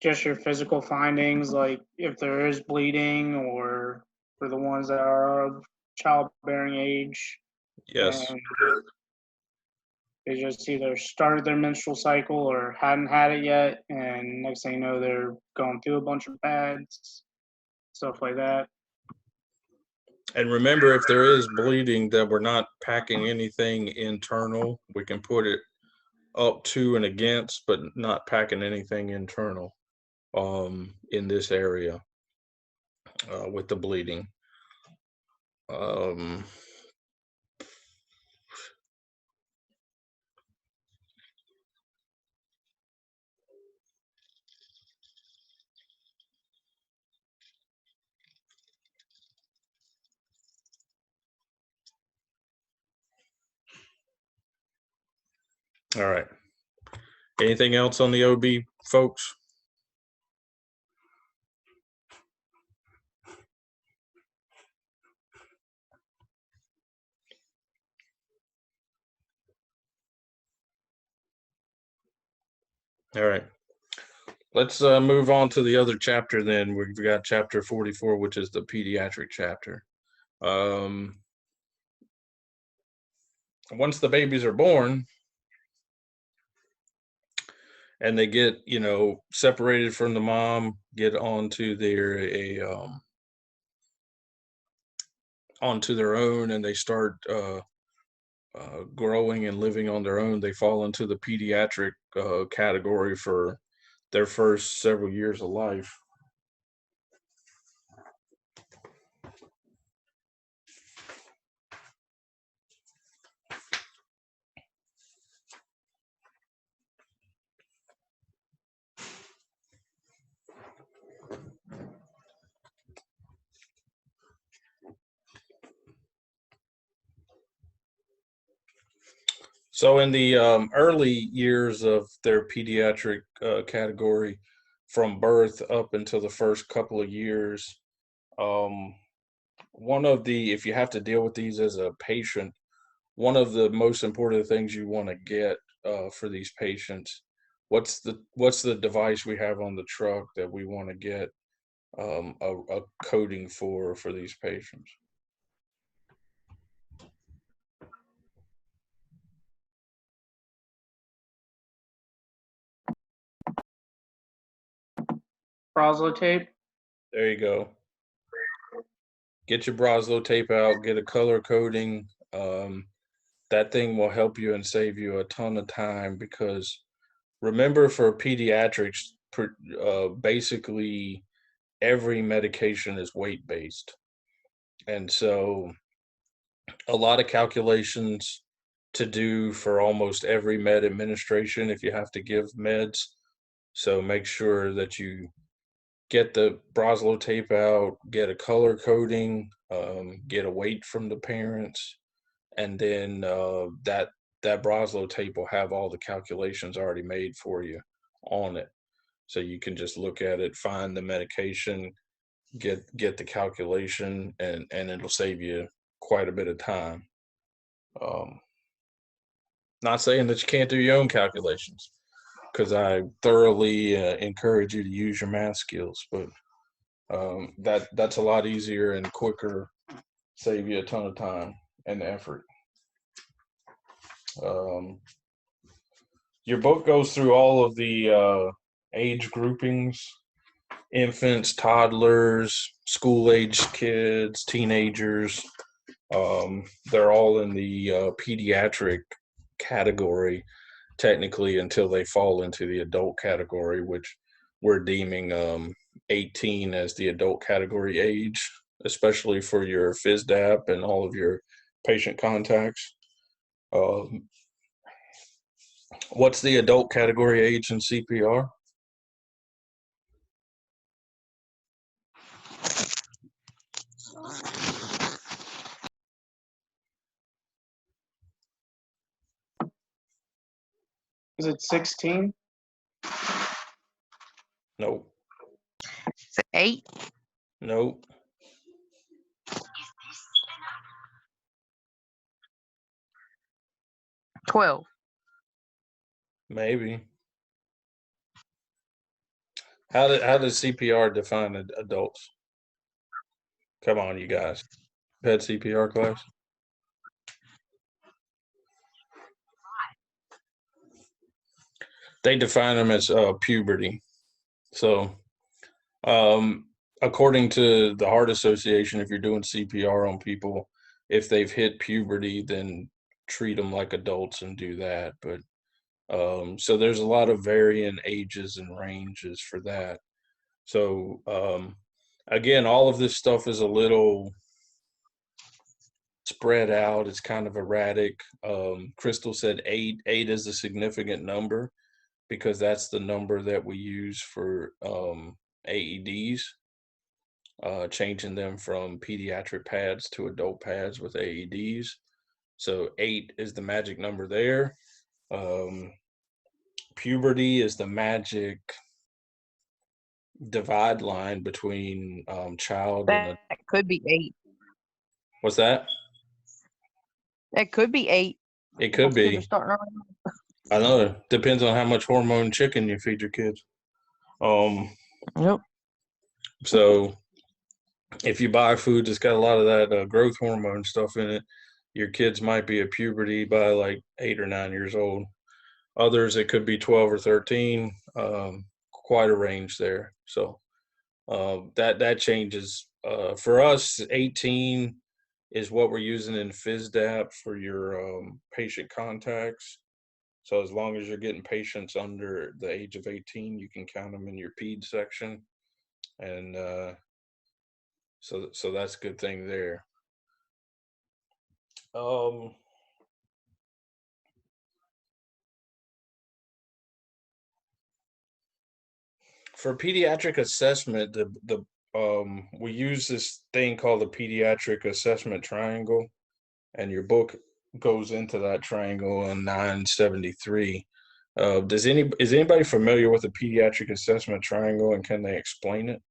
Just your physical findings, like if there is bleeding, or for the ones that are of childbearing age, Yes. and they just either started their menstrual cycle or hadn't had it yet, and next thing you know, they're going through a bunch of pads, stuff like that. And remember, if there is bleeding, that we're not packing anything internal. We can put it up to and against, but not packing anything internal in this area with the bleeding. All right. Anything else on the OB, folks? All right. Let's move on to the other chapter then. We've got chapter 44, which is the pediatric chapter. Once the babies are born and they get, separated from the mom, get onto onto their own, and they start growing and living on their own, they fall into the pediatric category for their first several years of life. So in the early years of their pediatric category, from birth up until the first couple of years, if you have to deal with these as a patient, one of the most important things you want to get for these patients, what's the device we have on the truck that we want to get a coding for these patients? Broslo tape. There you go. Get your Broslo tape out, get a color coding. That thing will help you and save you a ton of time, because remember, for pediatrics, basically every medication is weight based. And so a lot of calculations to do for almost every med administration if you have to give meds. So make sure that you get the Broslo tape out, get a color coding, get a weight from the parents, and then that Broslo tape will have all the calculations already made for you on it. So you can just look at it, find the medication, get the calculation, and it'll save you quite a bit of time. Not saying that you can't do your own calculations, because I thoroughly encourage you to use your math skills, but that's a lot easier and quicker, save you a ton of time and effort. Your book goes through all of the age groupings: infants, toddlers, school-age kids, teenagers. They're all in the pediatric category, technically, until they fall into the adult category, which we're deeming 18 as the adult category age, especially for your FISDAP and all of your patient contacts. What's the adult category age in CPR? Is it 16? Nope. Is it 8? Nope. 12. Maybe. How does CPR define adults? Come on, you guys. Had CPR class? They define them as puberty. So, according to the Heart Association, if you're doing CPR on people, if they've hit puberty, then treat them like adults and do that. But so there's a lot of varying ages and ranges for that. So again, all of this stuff is a little spread out. It's kind of erratic. Crystal said 8. 8 is a significant number because that's the number that we use for AEDs, changing them from pediatric pads to adult pads with AEDs. So 8 is the magic number there. Puberty is the magic divide line between child and That could be 8. what's that? That could be 8. It could Most kids be. are starting early. I know. Depends on how much hormone chicken you feed your kids. Yep. So if you buy food that's got a lot of that growth hormone stuff in it, your kids might be at puberty by like 8 or 9 years old. Others, it could be 12 or 13. Quite a range there. So that changes. For us, 18 is what we're using in FISDAP for your patient contacts. So as long as you're getting patients under the age of 18, you can count them in your ped section. And so that's a good thing there. For pediatric assessment, we use this thing called the pediatric assessment triangle, and your book goes into that triangle on 973. Is anybody familiar with the pediatric assessment triangle, and can they explain it?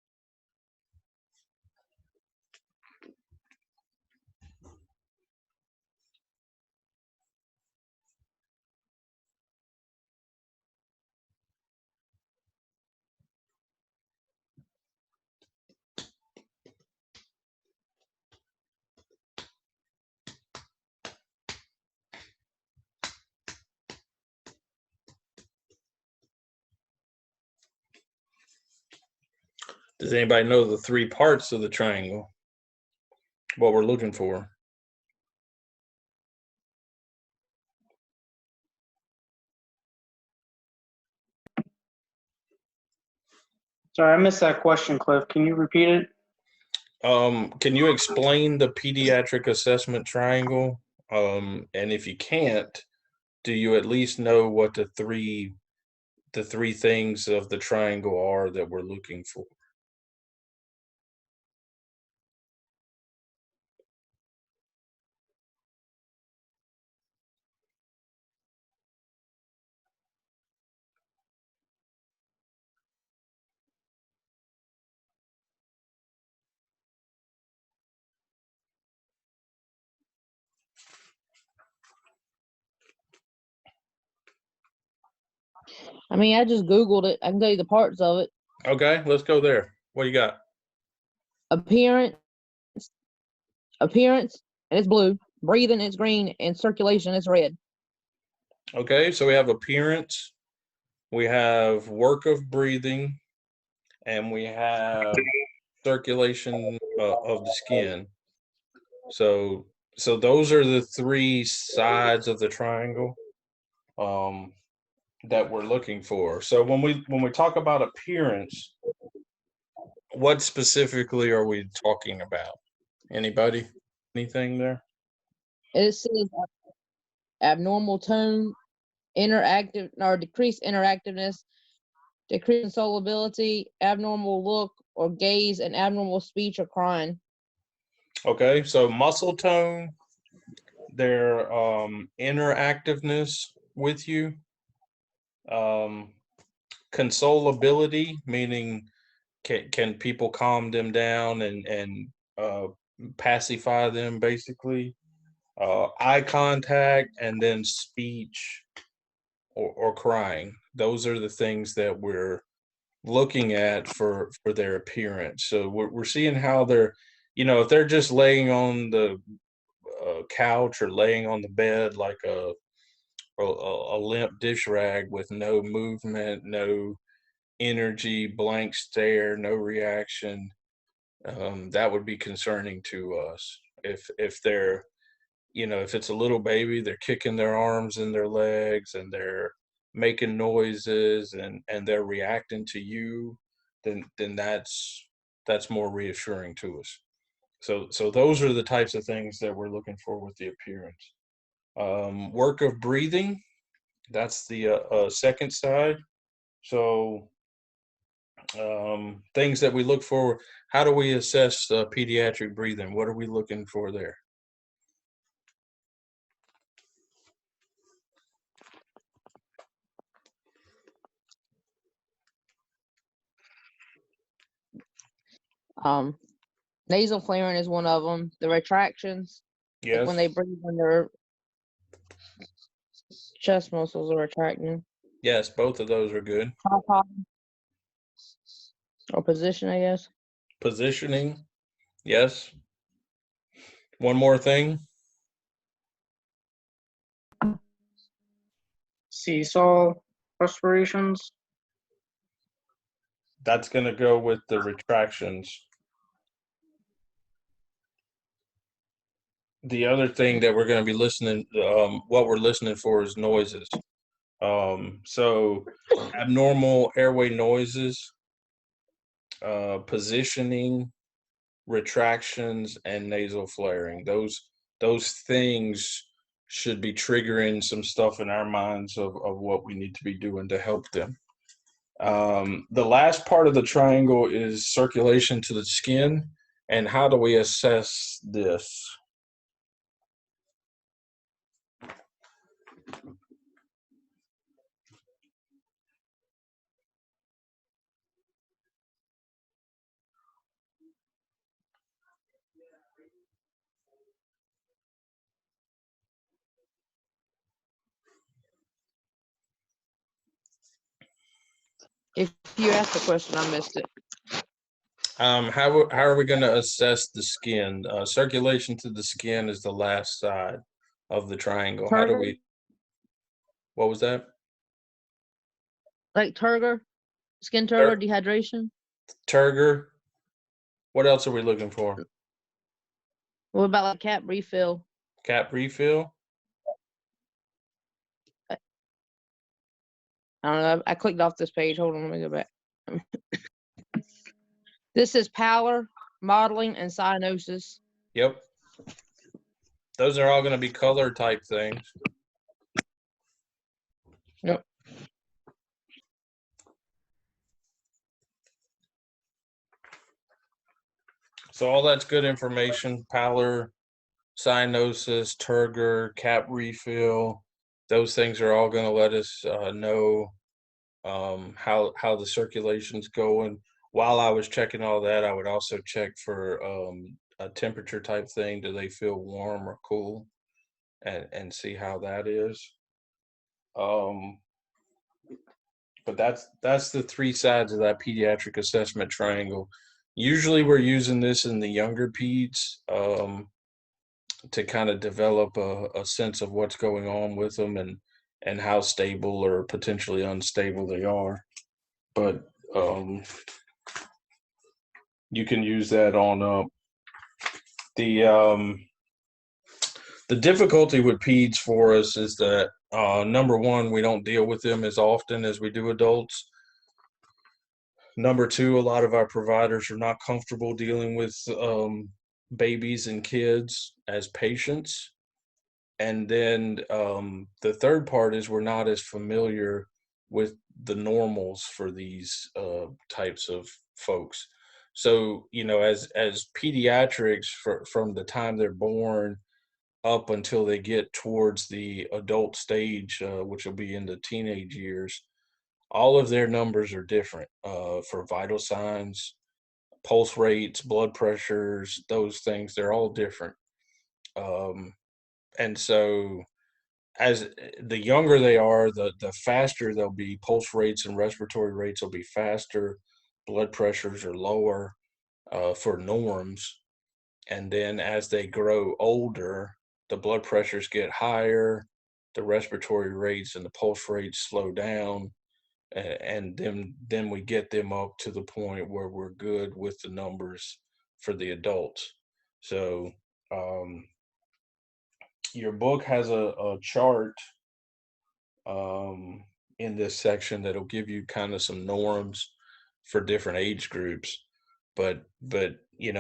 Does anybody know the 3 parts of the triangle? What we're looking for? Sorry, I missed that question, Cliff. Can you repeat it? Can you explain the pediatric assessment triangle? And if you can't, do you at least know what the three things of the triangle are that we're looking for? I mean, I just Googled it. I can tell you the parts of it. Okay, let's go there. What do you got? Appearance, and it's blue. Breathing, it's green, and circulation, it's red. Okay, so we have appearance, we have work of breathing, and we have circulation of the skin. So those are the 3 sides of the triangle that we're looking for. So when we talk about appearance, what specifically are we talking about? Anybody? Anything there? It says abnormal tone, interactive or decreased interactiveness, decreased solubility, abnormal look or gaze, and abnormal speech or crying. Okay, so muscle tone, their interactiveness with you, Consolability, meaning can people calm them down and pacify them, basically. Eye contact, and then speech or crying. Those are the things that we're looking at for their appearance. So we're seeing how they're, if they're just laying on the couch or laying on the bed like a limp dish rag with no movement, no energy, blank stare, no reaction, that would be concerning to us. If they're, if it's a little baby, they're kicking their arms and their legs and they're making noises and they're reacting to you, then that's more reassuring to us. So those are the types of things that we're looking for with the appearance. Work of breathing, that's the second side. So things that we look for. How do we assess pediatric breathing? What are we looking for there? Nasal flaring is one of them. The retractions, like Yes. when they breathe, when their chest muscles are retracting. Yes, both of those are good. Or position, I guess. Positioning, yes. One more thing. Seesaw respirations. That's going to go with the retractions. The other thing that we're going to be listening, what we're listening for is noises. So abnormal airway noises, positioning, retractions, and nasal flaring. Those things should be triggering some stuff in our minds of what we need to be doing to help them. The last part of the triangle is circulation to the skin. And how do we assess this? If you asked the question, I missed it. How are we going to assess the skin? Circulation to the skin is the last side of the triangle. How do Turgor? we? What was that? Like turgor, skin turgor, dehydration. Turgor. What else are we looking for? What about like cap refill? Cap refill. I don't know. I clicked off this page. Hold on, let me go back. This is pallor, mottling, and cyanosis. Yep. Those are all going to be color type things. Yep. So all that's good information. Pallor, cyanosis, turgor, cap refill. Those things are all going to let us know how the circulation's going. While I was checking all that, I would also check for a temperature type thing. Do they feel warm or cool? And see how that is. But that's the three sides of that pediatric assessment triangle. Usually we're using this in the younger peds to kind of develop a sense of what's going on with them and how stable or potentially unstable they are. But you can use that on up. The difficulty with peds for us is that number one, we don't deal with them as often as we do adults. Number two, a lot of our providers are not comfortable dealing with babies and kids as patients. And then the third part is we're not as familiar with the normals for these types of folks. So, as pediatrics, from the time they're born up until they get towards the adult stage, which will be in the teenage years, all of their numbers are different for vital signs, pulse rates, blood pressures, those things. They're all different. Um, and so as the younger they are, the faster they'll be. Pulse rates and respiratory rates will be faster. Blood pressures are lower for norms. And then as they grow older, the blood pressures get higher, the respiratory rates and the pulse rates slow down, and then we get them up to the point where we're good with the numbers for the adults. So your book has a chart um, in this section that'll give you kind of some norms for different age groups. But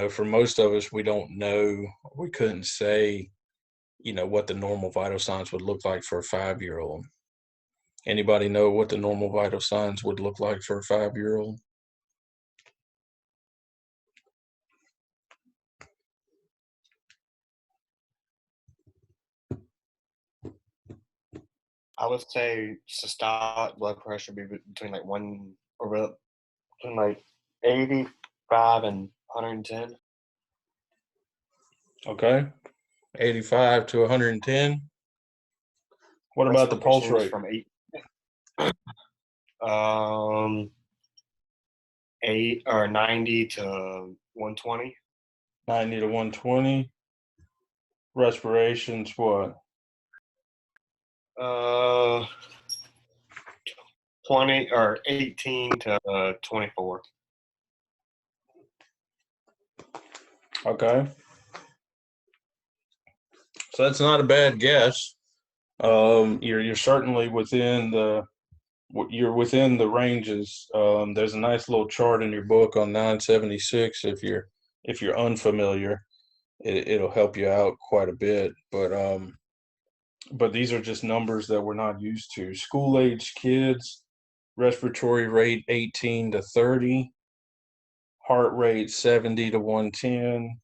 for most of us, we don't know, we couldn't say, what the normal vital signs would look like for a 5-year-old. Anybody know what the normal vital signs would look like for a 5-year-old? I would say systolic blood pressure be between like between like 85 and 110. Okay, 85 to 110. What about the pulse Respirations rate? from 8 8 or 90 to 120. 90 to 120. Respirations, what? 20 or 18 to 24. Okay. So that's not a bad guess. You're certainly within the ranges. There's a nice little chart in your book on 976. If you're unfamiliar, it'll help you out quite a bit. But these are just numbers that we're not used to. School age kids, respiratory rate 18 to 30, heart rate 70 to 110,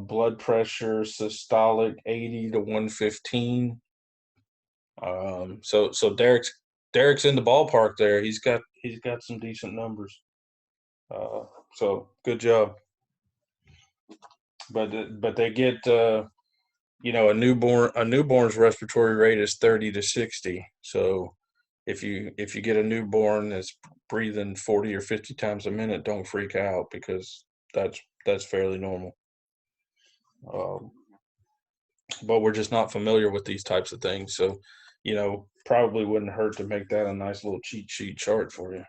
blood pressure systolic 80 to 115. So Derek's in the ballpark there. He's got some decent numbers. So good job. But they get a newborn's respiratory rate is 30 to 60. So if you get a newborn that's breathing 40 or 50 times a minute, don't freak out, because that's fairly normal. But we're just not familiar with these types of things. So, probably wouldn't hurt to make that a nice little cheat sheet chart for you.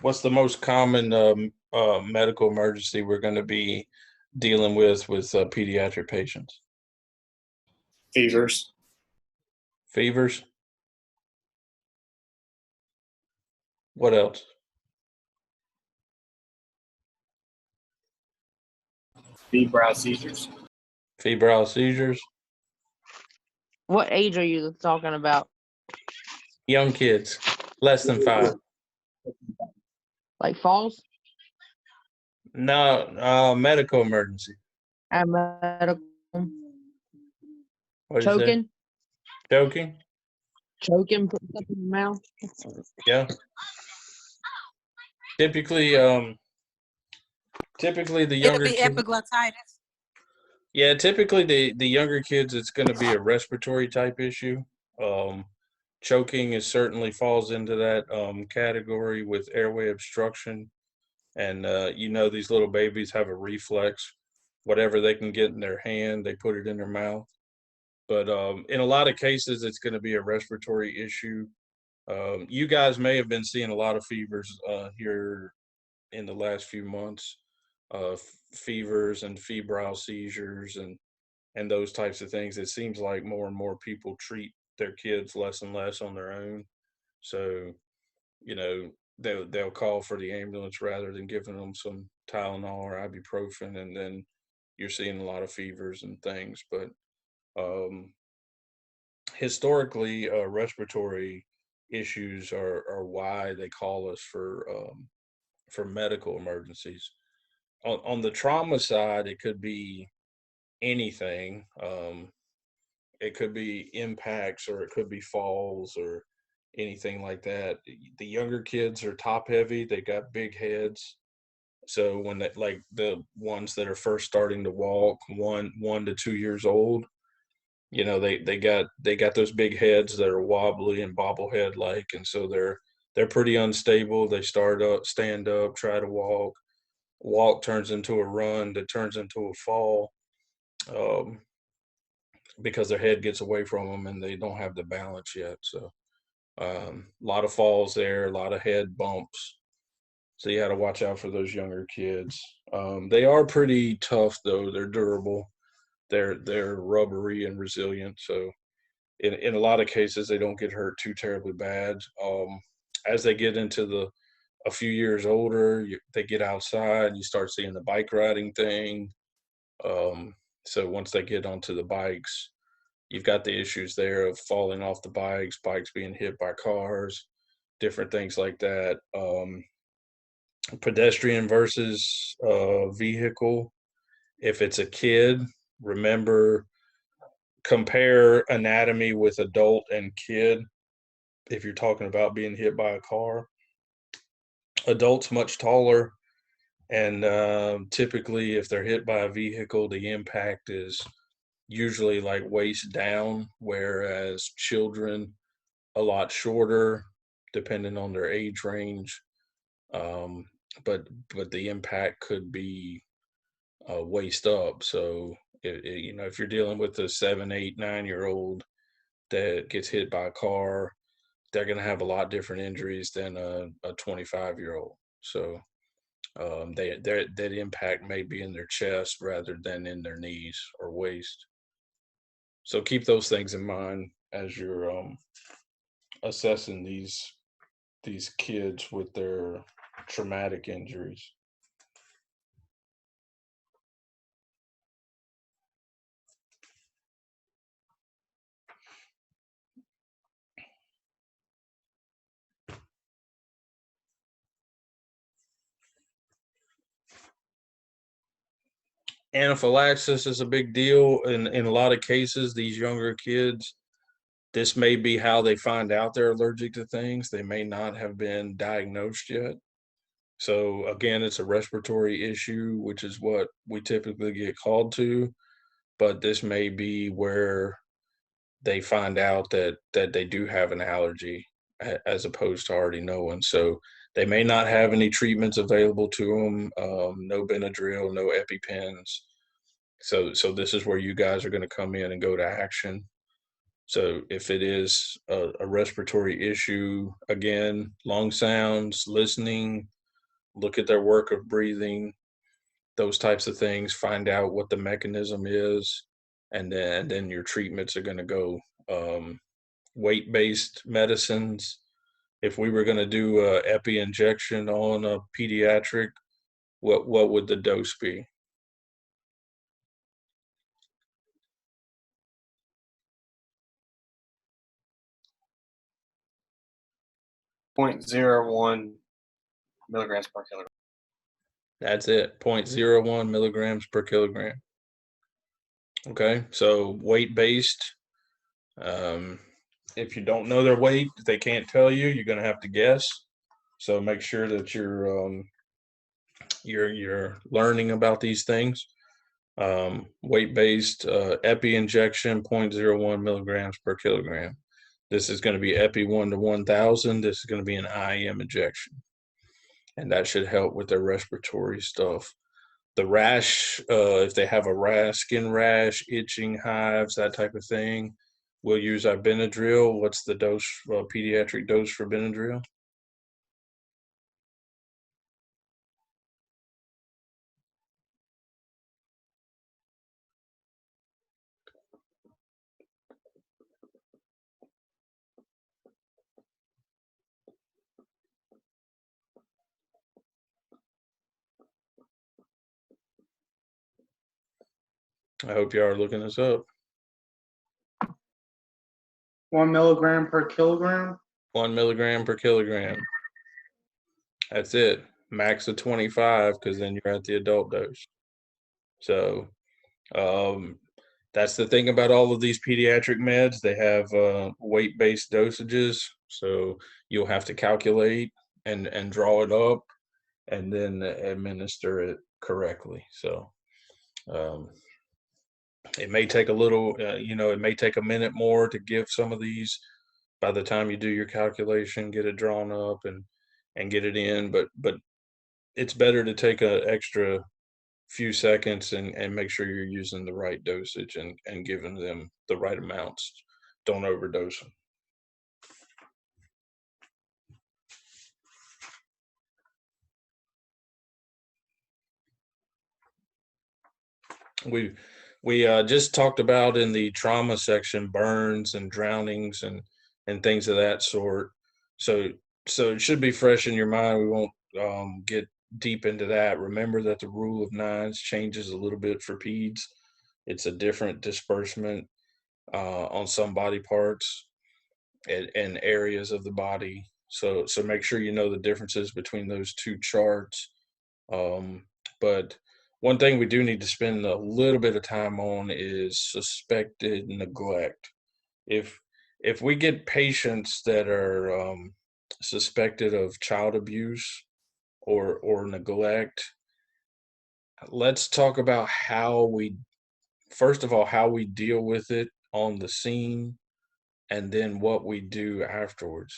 What's the most common medical emergency we're going to be dealing with pediatric patients? Fevers. Fevers? What else? Febrile seizures. Febrile seizures? What age are you talking about? Young kids, less than 5. Like falls? No, medical emergency. Medical What did you say? choking? Choking? Choking, put stuff in your mouth. Yeah. Typically the It'll younger be kids. epiglottitis. Yeah, typically the younger kids, it's going to be a respiratory type issue. Choking is certainly falls into that category with airway obstruction. And these little babies have a reflex. Whatever they can get in their hand, they put it in their mouth. But in a lot of cases, it's going to be a respiratory issue. You guys may have been seeing a lot of fevers here in the last few months, fevers and febrile seizures and those types of things. It seems like more and more people treat their kids less and less on their own. So, they'll call for the ambulance rather than giving them some Tylenol or ibuprofen, and then you're seeing a lot of fevers and things. But historically, respiratory issues are why they call us for medical emergencies. On the trauma side, it could be anything. It could be impacts or it could be falls or anything like that. The younger kids are top heavy, they got big heads. So when they, like the ones that are first starting to walk, 1 to 2 years old, they got those big heads that are wobbly and bobblehead like, and so they're pretty unstable. They start up, stand up, try to walk turns into a run, that turns into a fall, um, because their head gets away from them and they don't have the balance yet. So a lot of falls there, a lot of head bumps. So you got to watch out for those younger kids. They are pretty tough though. They're durable. They're rubbery and resilient. So in a lot of cases they don't get hurt too terribly bad. As they get into a few years older, they get outside. You start seeing the bike riding thing. Um, so once they get onto the bikes, you've got the issues there of falling off the bikes being hit by cars, different things like that. Pedestrian versus vehicle. If it's a kid, remember, compare anatomy with adult and kid. If you're talking about being hit by a car, adults much taller, and typically if they're hit by a vehicle, the impact is usually like waist down, whereas children a lot shorter, depending on their age range. Um, but the impact could be waist up. So if you're dealing with a 7, 8, 9 year old that gets hit by a car, they're going to have a lot different injuries than a 25-year-old. So that impact may be in their chest rather than in their knees or waist. So keep those things in mind as you're assessing these kids with their traumatic injuries. Anaphylaxis is a big deal in a lot of cases. These younger kids, this may be how they find out they're allergic to things. They may not have been diagnosed yet. So again, it's a respiratory issue, which is what we typically get called to. But this may be where they find out that they do have an allergy as opposed to already knowing. So they may not have any treatments available to them, no Benadryl, no EpiPens. So this is where you guys are going to come in and go to action. So if it is a respiratory issue, again, lung sounds, listening, look at their work of breathing, those types of things, find out what the mechanism is, and then your treatments are going to go weight-based medicines. If we were going to do a epi injection on a pediatric, what would the dose be? .01 milligrams per kilogram. That's it, 0.01 milligrams per kilogram. Okay, so weight-based. If you don't know their weight, they can't tell you. You're going to have to guess. So make sure that you're learning about these things. Weight-based epi injection, 0.01 milligrams per kilogram. This is going to be epi 1 to 1,000. This is going to be an IM injection, and that should help with their respiratory stuff. The rash, if they have a rash, skin rash, itching, hives, that type of thing, we'll use our Benadryl. What's the dose, pediatric dose for Benadryl? I hope you are looking this up. 1 milligram per kilogram. 1 milligram per kilogram. That's it. Max of 25, because then you're at the adult dose. So That's the thing about all of these pediatric meds. They have weight-based dosages, so you'll have to calculate and draw it up and then administer it correctly. So um, it may take a little, it may take a minute more to give some of these by the time you do your calculation, get it drawn up and get it in. But it's better to take a extra few seconds and make sure you're using the right dosage and giving them the right amounts. Don't overdose them. We just talked about in the trauma section burns and drownings and things of that sort. So it should be fresh in your mind. We won't get deep into that. Remember that the rule of nines changes a little bit for peds. It's a different disbursement on some body parts and areas of the body. So make sure you know the differences between those two charts. But one thing we do need to spend a little bit of time on is suspected neglect. If we get patients that are suspected of child abuse or neglect, let's talk about first of all, how we deal with it on the scene, and then what we do afterwards.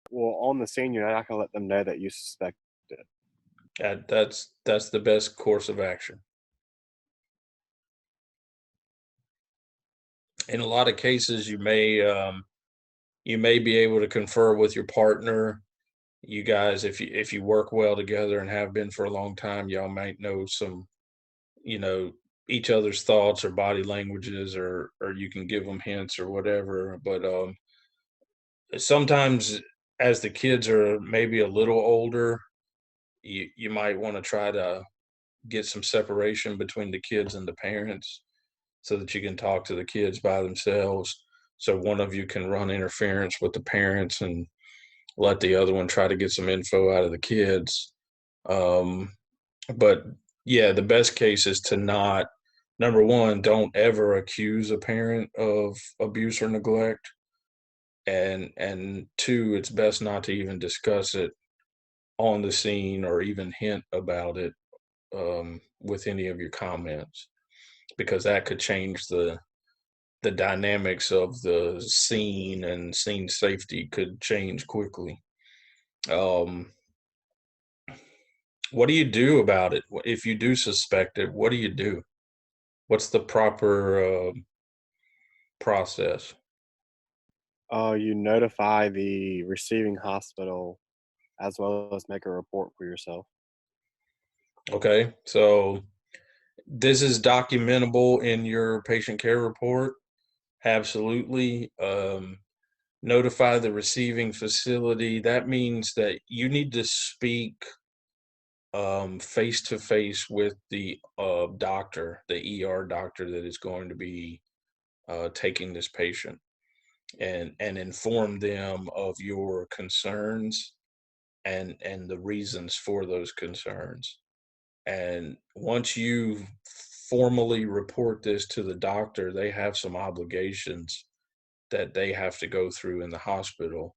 Well, on the scene, you're not gonna let them know that you suspect it. That's the best course of action. In a lot of cases, you may be able to confer with your partner. You guys, if you work well together and have been for a long time, y'all might know some, each other's thoughts or body languages, or you can give them hints or whatever. But sometimes, as the kids are maybe a little older, you might want to try to get some separation between the kids and the parents so that you can talk to the kids by themselves. So one of you can run interference with the parents and let the other one try to get some info out of the kids. But yeah, the best case is to not, number one, don't ever accuse a parent of abuse or neglect. And two, it's best not to even discuss it on the scene or even hint about it with any of your comments, because that could change the dynamics of the scene, and scene safety could change quickly. What do you do about it if you do suspect it? What do you do? What's the proper process? You notify the receiving hospital as well as make a report for yourself. Okay, so this is documentable in your patient care report. Absolutely. Notify the receiving facility. That means that you need to speak face to face with the doctor, the ER doctor that is going to be taking this patient, and inform them of your concerns and the reasons for those concerns. And once you formally report this to the doctor, they have some obligations that they have to go through in the hospital,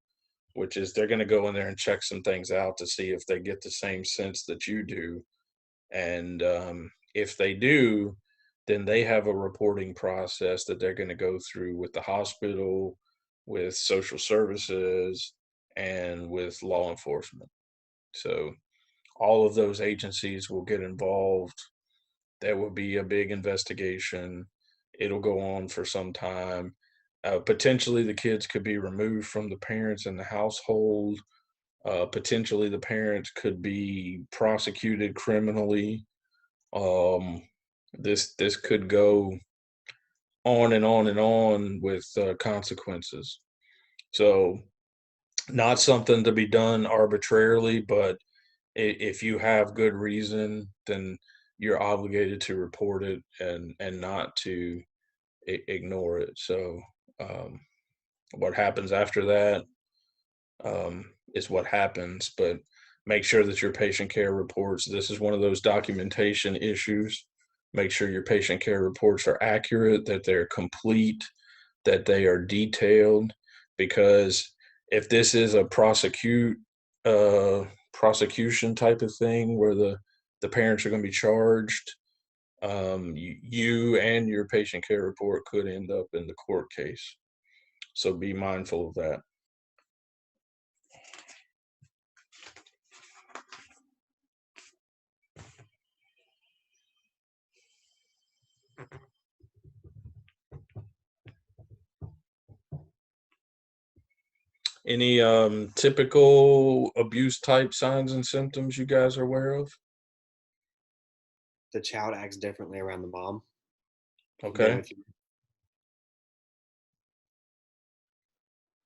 which is they're going to go in there and check some things out to see if they get the same sense that you do. And if they do, then they have a reporting process that they're going to go through with the hospital, with social services, and with law enforcement. So all of those agencies will get involved. There will be a big investigation. It'll go on for some time. Potentially, the kids could be removed from the parents in the household. Potentially, the parents could be prosecuted criminally. This could go on and on and on with consequences. So, not something to be done arbitrarily, but if you have good reason, then you're obligated to report it and not to ignore it. So what happens after that is what happens, but make sure that your patient care reports, this is one of those documentation issues. Make sure your patient care reports are accurate, that they're complete, that they are detailed, because if this is a prosecution type of thing where the parents are going to be charged, you and your patient care report could end up in the court case. So be mindful of that. Any typical abuse type signs and symptoms you guys are aware of? The child acts differently around the mom. Okay.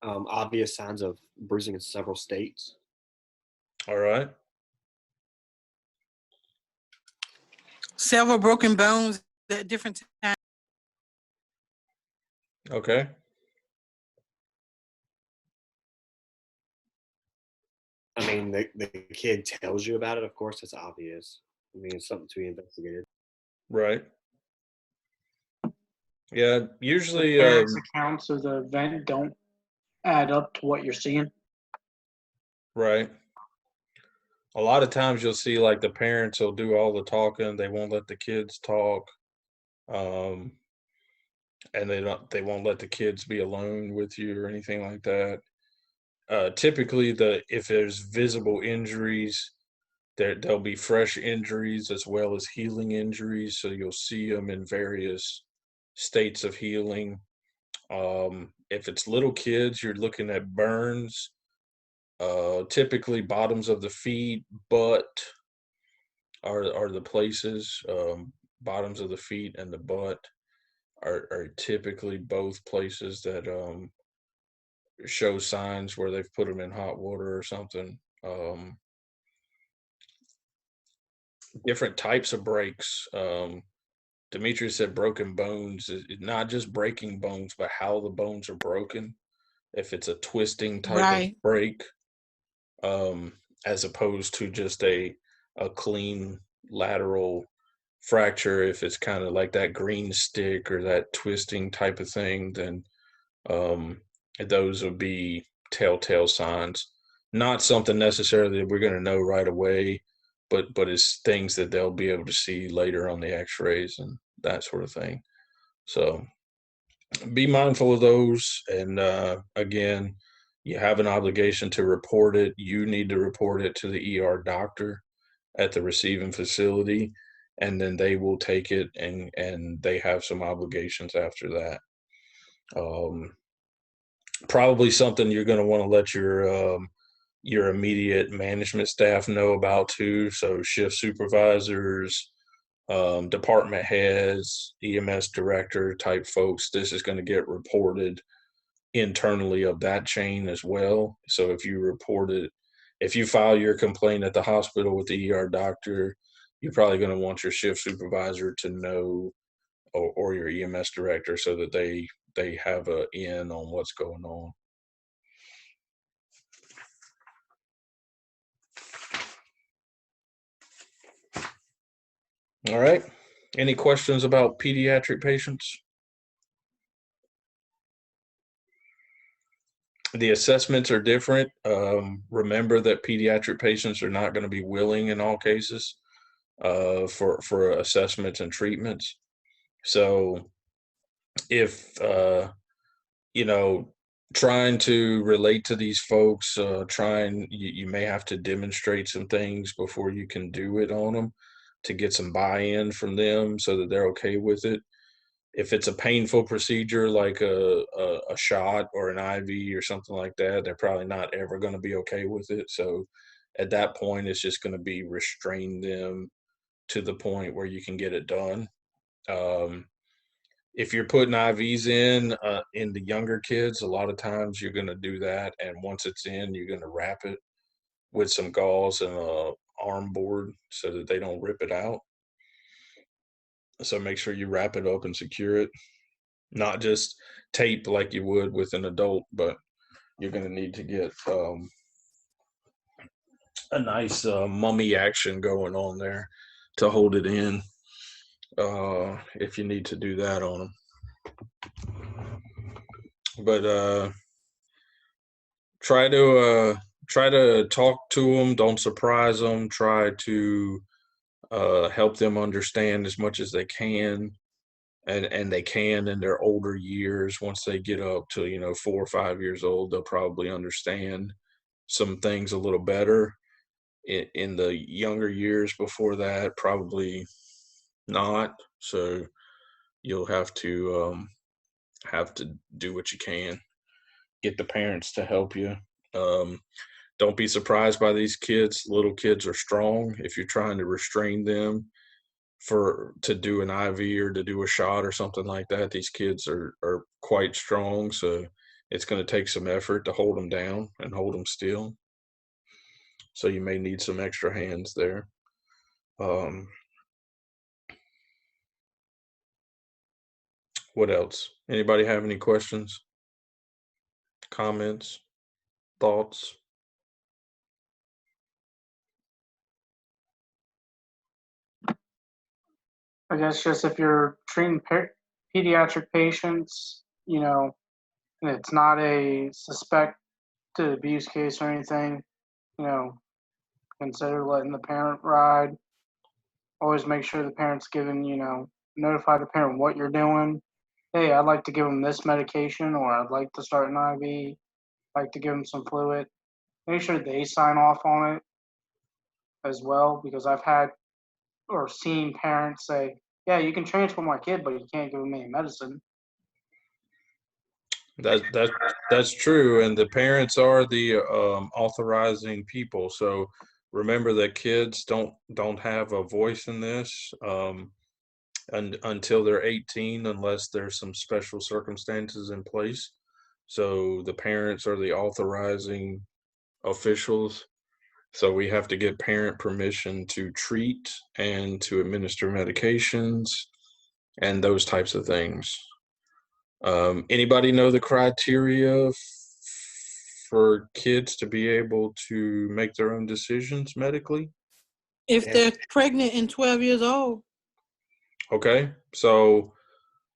Obvious signs of bruising in several states. All right. Several broken bones at different times. Okay. I mean, the kid tells you about it. Of course, it's obvious. I mean, it's something to be investigated. Right. Yeah, usually Parents' accounts of the event don't add up to what you're seeing. right. A lot of times you'll see like the parents will do all the talking, they won't let the kids talk. And they won't let the kids be alone with you or anything like that. Typically if there's visible injuries, there'll be fresh injuries as well as healing injuries, so you'll see them in various states of healing. If it's little kids, you're looking at burns, typically bottoms of the feet, butt are the places. Bottoms of the feet and the butt are typically both places that show signs where they've put them in hot water or something. Different types of breaks. Demetrius said broken bones, not just breaking bones, but how the bones are broken. If it's a twisting type of break, as opposed to just a clean lateral fracture. If it's kind of like that green stick or that twisting type of thing, then those would be telltale signs. Not something necessarily that we're going to know right away, but it's things that they'll be able to see later on the x-rays and that sort of thing. So be mindful of those. And again, you have an obligation to report it. You need to report it to the ER doctor at the receiving facility, and then they will take it and they have some obligations after that. Probably something you're going to want to let your immediate management staff know about too. So shift supervisors, department heads, EMS director type folks, this is going to get reported internally of that chain as well. So if you file your complaint at the hospital with the ER doctor, you're probably going to want your shift supervisor to know, or your EMS director, so that they have a in on what's going on. All right. Any questions about pediatric patients? The assessments are different. Remember that pediatric patients are not going to be willing in all cases for assessments and treatments. So if, trying to relate to these folks, you may have to demonstrate some things before you can do it on them to get some buy-in from them so that they're okay with it. If it's a painful procedure like a shot or an IV or something like that, they're probably not ever going to be okay with it. So at that point, it's just going to be restrain them to the point where you can get it done. If you're putting IVs in the younger kids, a lot of times you're going to do that. And once it's in, you're going to wrap it with some gauze and a arm board so that they don't rip it out. So make sure you wrap it up and secure it. Not just tape like you would with an adult, but you're going to need to get a nice mummy action going on there to hold it in, if you need to do that on them. But try to talk to them. Don't surprise them. Try to help them understand as much as they can, and they can in their older years. Once they get up to 4 or 5 years old, they'll probably understand some things a little better. In the younger years before that, probably not. So you'll have to do what you can. Get the parents to help you. Don't be surprised by these kids. Little kids are strong. If you're trying to restrain them to do an IV or to do a shot or something like that, these kids are quite strong. So it's going to take some effort to hold them down and hold them still. So you may need some extra hands there. What else? Anybody have any questions, comments, thoughts? I guess just if you're treating pediatric patients, and it's not a suspected abuse case or anything, consider letting the parent ride. Always make sure the parent's given, notify the parent what you're doing. Hey, I'd like to give them this medication, or I'd like to start an IV, like to give them some fluid. Make sure they sign off on it as well, because I've had or seen parents say, yeah, you can transport my kid, but you can't give him any medicine. That's true, and the parents are the authorizing people. So remember that kids don't have a voice in this until they're 18, unless there's some special circumstances in place. So the parents are the authorizing officials. So we have to get parent permission to treat and to administer medications and those types of things. Anybody know the criteria for kids to be able to make their own decisions medically? If Yeah. they're pregnant and 12 years old. Okay, so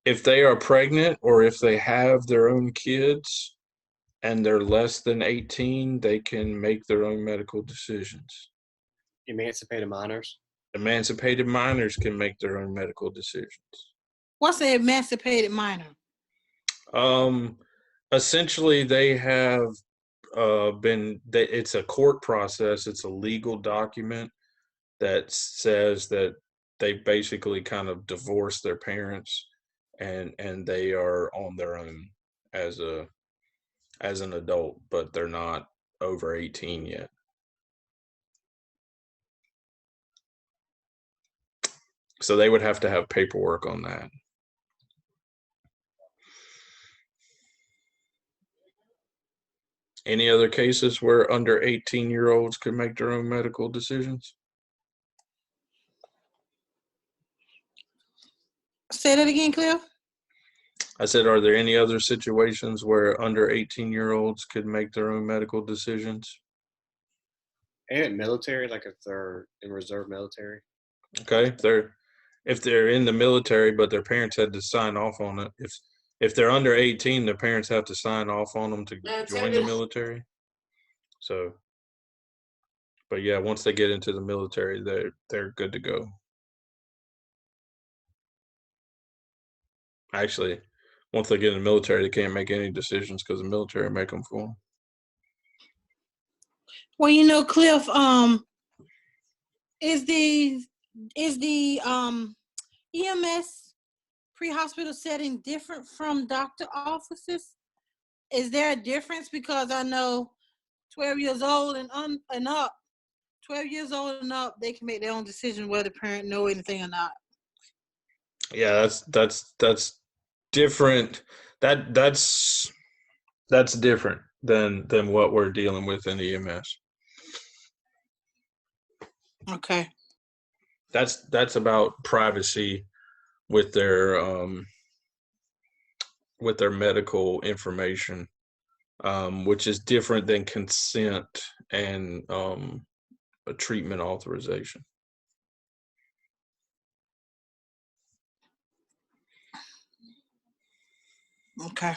if they are pregnant or if they have their own kids and they're less than 18, they can make their own medical decisions. Emancipated minors. Emancipated minors can make their own medical decisions. What's an emancipated minor? Essentially, they have it's a court process. It's a legal document that says that they basically kind of divorced their parents and they are on their own as an adult, but they're not over 18 yet. So they would have to have paperwork on that. Any other cases where under 18-year-olds could make their own medical decisions? Say that again, Cliff. I said, are there any other situations where under 18-year-olds could make their own medical decisions? And military, like if they're in reserve military. Okay, if they're in the military, but their parents had to sign off on it. If they're under 18, their parents have to sign off on them to join the military. So, but yeah, once they get into the military, they're good to go. Actually, once they get in the military, they can't make any decisions because the military make them for them. Well, Cliff, is the EMS pre-hospital setting different from doctor offices? Is there a difference? Because I know 12 years old and up, 12 years old and up, they can make their own decision whether the parent know anything or not. Yeah, that's different. That's different than what we're dealing with in EMS. Okay. That's about privacy with their medical information, which is different than consent and a treatment authorization. Okay.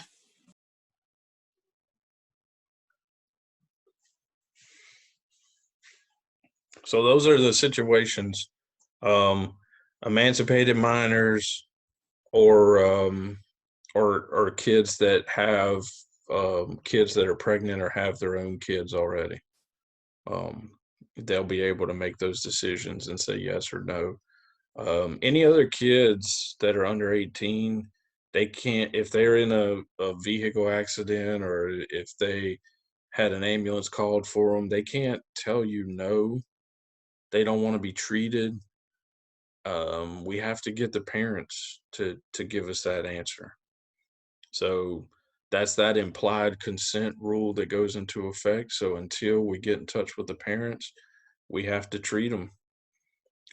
So those are the situations. Emancipated minors or kids that have kids that are pregnant or have their own kids already. They'll be able to make those decisions and say yes or no. Any other kids that are under 18, they can't, if they're in a vehicle accident or if they had an ambulance called for them, they can't tell you no. They don't want to be treated. We have to get the parents to give us that answer. So that's that implied consent rule that goes into effect. So until we get in touch with the parents, we have to treat them.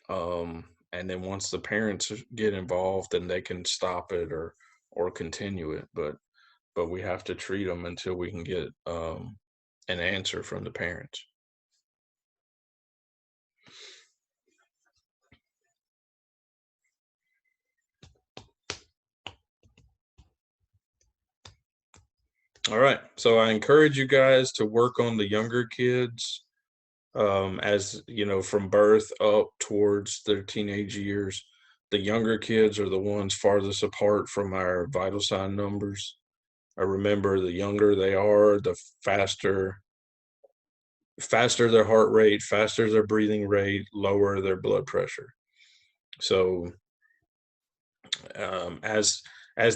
And then once the parents get involved, then they can stop it or continue it. But we have to treat them until we can get an answer from the parents. All right. So I encourage you guys to work on the younger kids, as you know, from birth up towards their teenage years. The younger kids are the ones farthest apart from our vital sign numbers. I remember the younger they are, the faster their heart rate, faster their breathing rate, lower their blood pressure. So as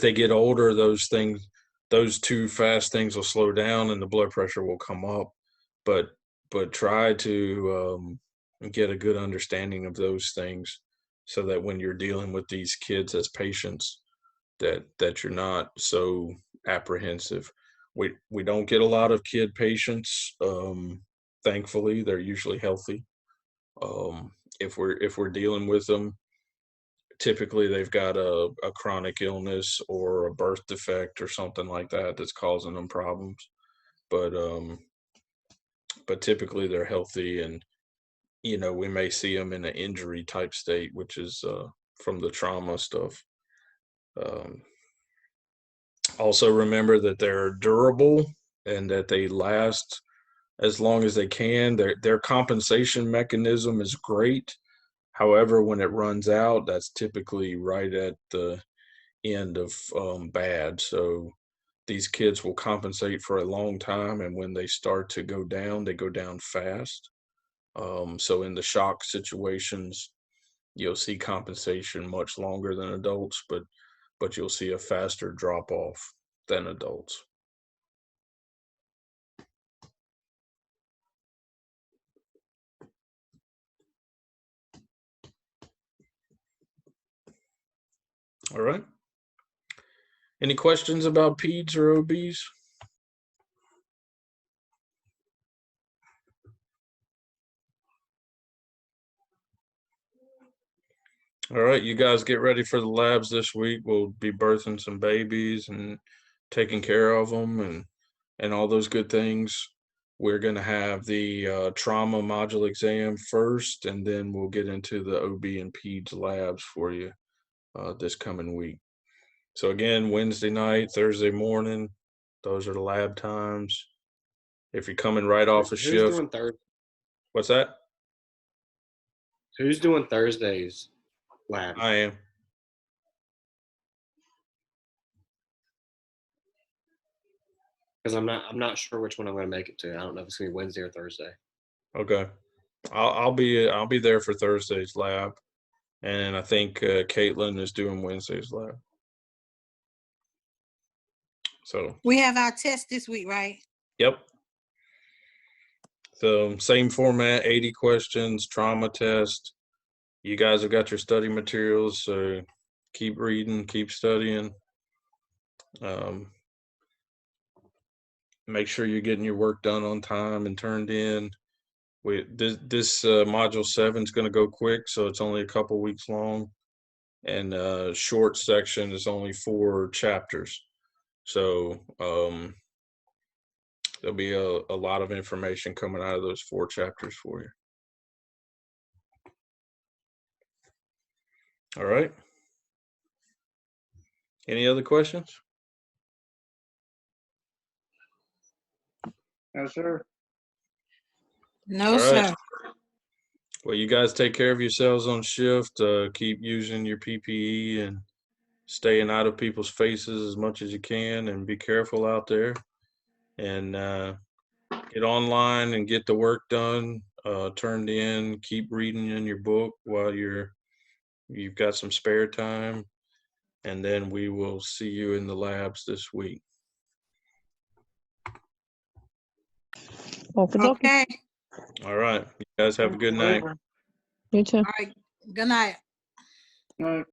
they get older, those two fast things will slow down and the blood pressure will come up. But try to get a good understanding of those things so that when you're dealing with these kids as patients, that you're not so apprehensive. We don't get a lot of kid patients. Thankfully, they're usually healthy. If we're dealing with them, typically they've got a chronic illness or a birth defect or something like that that's causing them problems. But typically they're healthy, and we may see them in an injury type state, which is from the trauma stuff. Also remember that they're durable and that they last as long as they can. Their compensation mechanism is great. However, when it runs out, that's typically right at the end of bad. So these kids will compensate for a long time, and when they start to go down, they go down fast. So in the shock situations, you'll see compensation much longer than adults, but you'll see a faster drop off than adults. All right. Any questions about peds or OBs? All right, you guys get ready for the labs this week. We'll be birthing some babies and taking care of them and all those good things. We're going to have the trauma module exam first, and then we'll get into the OB and peds labs for you this coming week. So again, Wednesday night, Thursday morning, those are the lab times. If you're coming right off a shift. Who's doing Thursday? What's that? Who's doing Thursdays lab? I am. Because I'm not sure which one I'm going to make it to. I don't know if it's going to be Wednesday or Thursday. Okay. I'll be there for Thursday's lab, and I think Caitlin is doing Wednesday's lab. So We have our test this week, right? yep. So same format, 80 questions, trauma test. You guys have got your study materials, so keep reading, keep studying. Make sure you're getting your work done on time and turned in. This module 7 is going to go quick, so it's only a couple weeks long, and short section is only 4 chapters. So there'll be a lot of information coming out of those 4 chapters for you. All right. Any other questions? No, sir. No, All right. sir. Well, you guys take care of yourselves on shift. Keep using your PPE and staying out of people's faces as much as you can, and be careful out there. And get online and get the work done, turned in. Keep reading in your book while you've got some spare time, and then we will see you in the labs this week. Okay. Okay. All right. You guys have a good night. Later. You too. All right. Good night. All right.